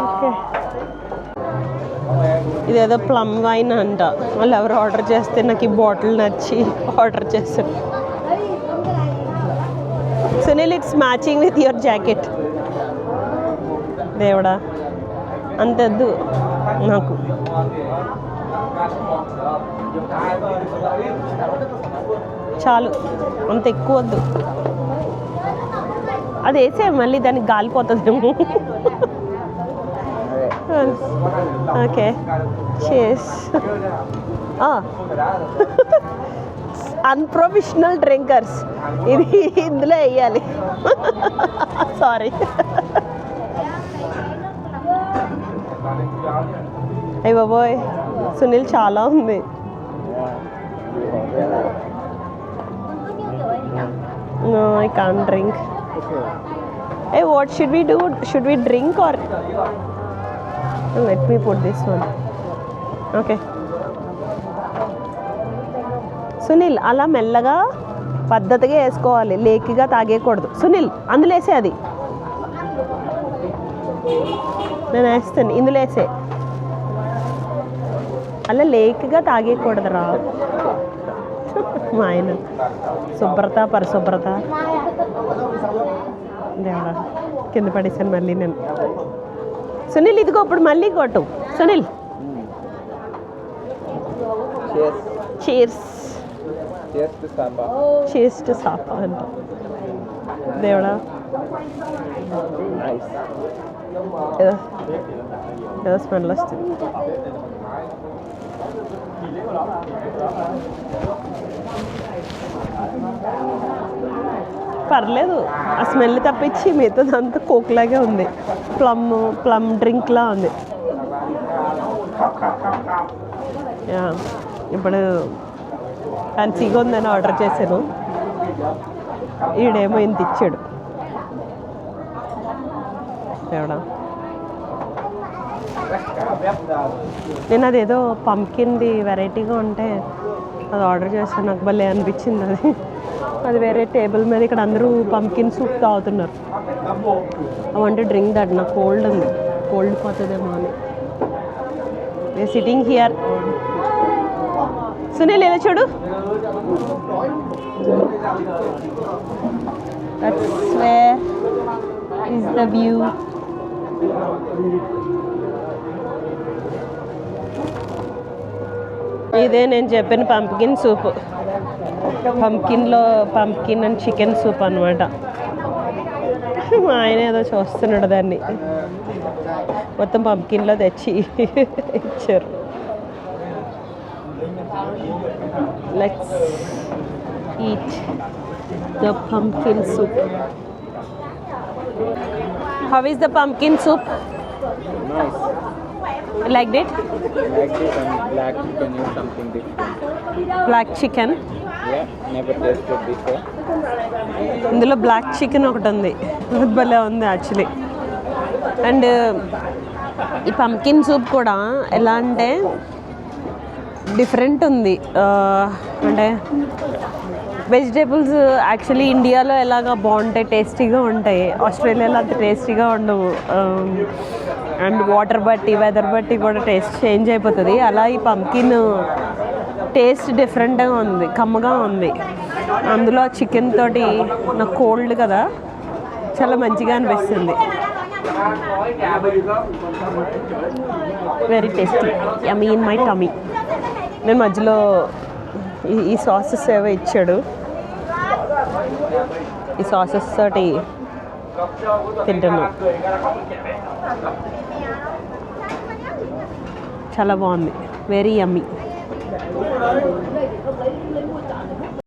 okay. ఇదేదో ప్లమ్ వైన్ అంట. వాళ్ళు ఎవరు ఆర్డర్ చేస్తే నాకు ఈ బాటిల్ నచ్చి ఆర్డర్ చేశారు. Sunil, it's matching with your jacket. దేవుడా, అంతద్దు నాకు. చాలు, అంత ఎక్కువ వద్దు. అది వేసే మళ్ళీ దానికి గాలిపోతుందేమో. ఓకే, చేస్. అన్ప్రొఫెషనల్ డ్రింకర్స్ ఇది ఇందులో వేయాలి. సారీ. అయ్య బాబోయ్, సునీల్ చాలా ఉంది. No, I can't drink. Hey, what should we do? Should we drink or? Let me put this one. Okay. Sunil, అలా మెల్లగా పద్ధతిగా వేసుకోవాలి, లేకిగా తాగేయకూడదు. సునీల్ అందులో వేసే, అది నేను వేస్తాను, ఇందులో వేసే. అలా లేకిగా తాగేయకూడదురా. మా ఆయన శుభ్రత పరిశుభ్రత. దేవుడా కింద పడేసాను మళ్ళీ నేను. సునీల్ ఇదిగో ఇప్పుడు మళ్ళీ కొట్టు సునీల్. చీర్స్ చీర్స్ టు సాపా అంట. దేవుడా ఏదో స్మెల్ వస్తుంది. పర్లేదు, ఆ స్మెల్ తప్పించి మిగతాదంతా కోక్లాగే ఉంది. ప్లమ్ డ్రింక్లా ఉంది. ఇప్పుడు కన్సీగా ఉందని ఆర్డర్ చేశాను. ఈడేమో ఇంత ఇచ్చాడు. ఎవడా నేను అదేదో పంకిన్ది వెరైటీగా ఉంటే అది ఆర్డర్ చేస్తాను. నాకు భలే అనిపించింది అది. అది వేరే టేబుల్ మీద ఇక్కడ అందరూ పంకిన్ సూప్ తాగుతున్నారు. I want to drink that. నాకు కోల్డ్ ఉంది, కోల్డ్ పోతుందేమో అని. We're sitting here. సునీల్ ఎలా చూడు. That's where is the view. ఇదే నేను చెప్పిన పంప్కిన్ సూప్. పంప్కిన్లో పంప్కిన్ అండ్ చికెన్ సూప్ అనమాట. మా ఆయన ఏదో చూస్తున్నాడు దాన్ని. మొత్తం పంప్కిన్లో తెచ్చి ఇచ్చారు. Let's eat the pumpkin soup. How is the pumpkin soup? Liked it? Liked it, and black chicken is something different. Black chicken? Yeah, never tasted before. ఇందులో బ్లాక్ చికెన్ ఒకటి ఉంది, భలే ఉంది యాక్చువల్లీ. అండ్ ఈ పంకిన్ సూప్ కూడా ఎలా అంటే different ఉంది. అంటే వెజిటేబుల్స్ యాక్చువల్లీ ఇండియాలో ఎలాగా బాగుంటాయి, టేస్టీగా ఉంటాయి. ఆస్ట్రేలియాలో అంత టేస్టీగా ఉండవు. అండ్ వాటర్ బట్టి, వెదర్ బట్టి కూడా టేస్ట్ చేంజ్ అయిపోతుంది. అలా ఈ పంకిన్ టేస్ట్ డిఫరెంట్గా ఉంది, కమ్మగా ఉంది. అందులో చికెన్ తోటి నాకు కోల్డ్ కదా, చాలా మంచిగా అనిపిస్తుంది. Very tasty, yummy in my tummy. నేను మధ్యలో ఈ సాసెస్ ఏవో ఇచ్చాడు. ఈ సాసెస్ తోటి తింటున్నాను. చాలా బాగుంది, వెరీ యమ్మీ.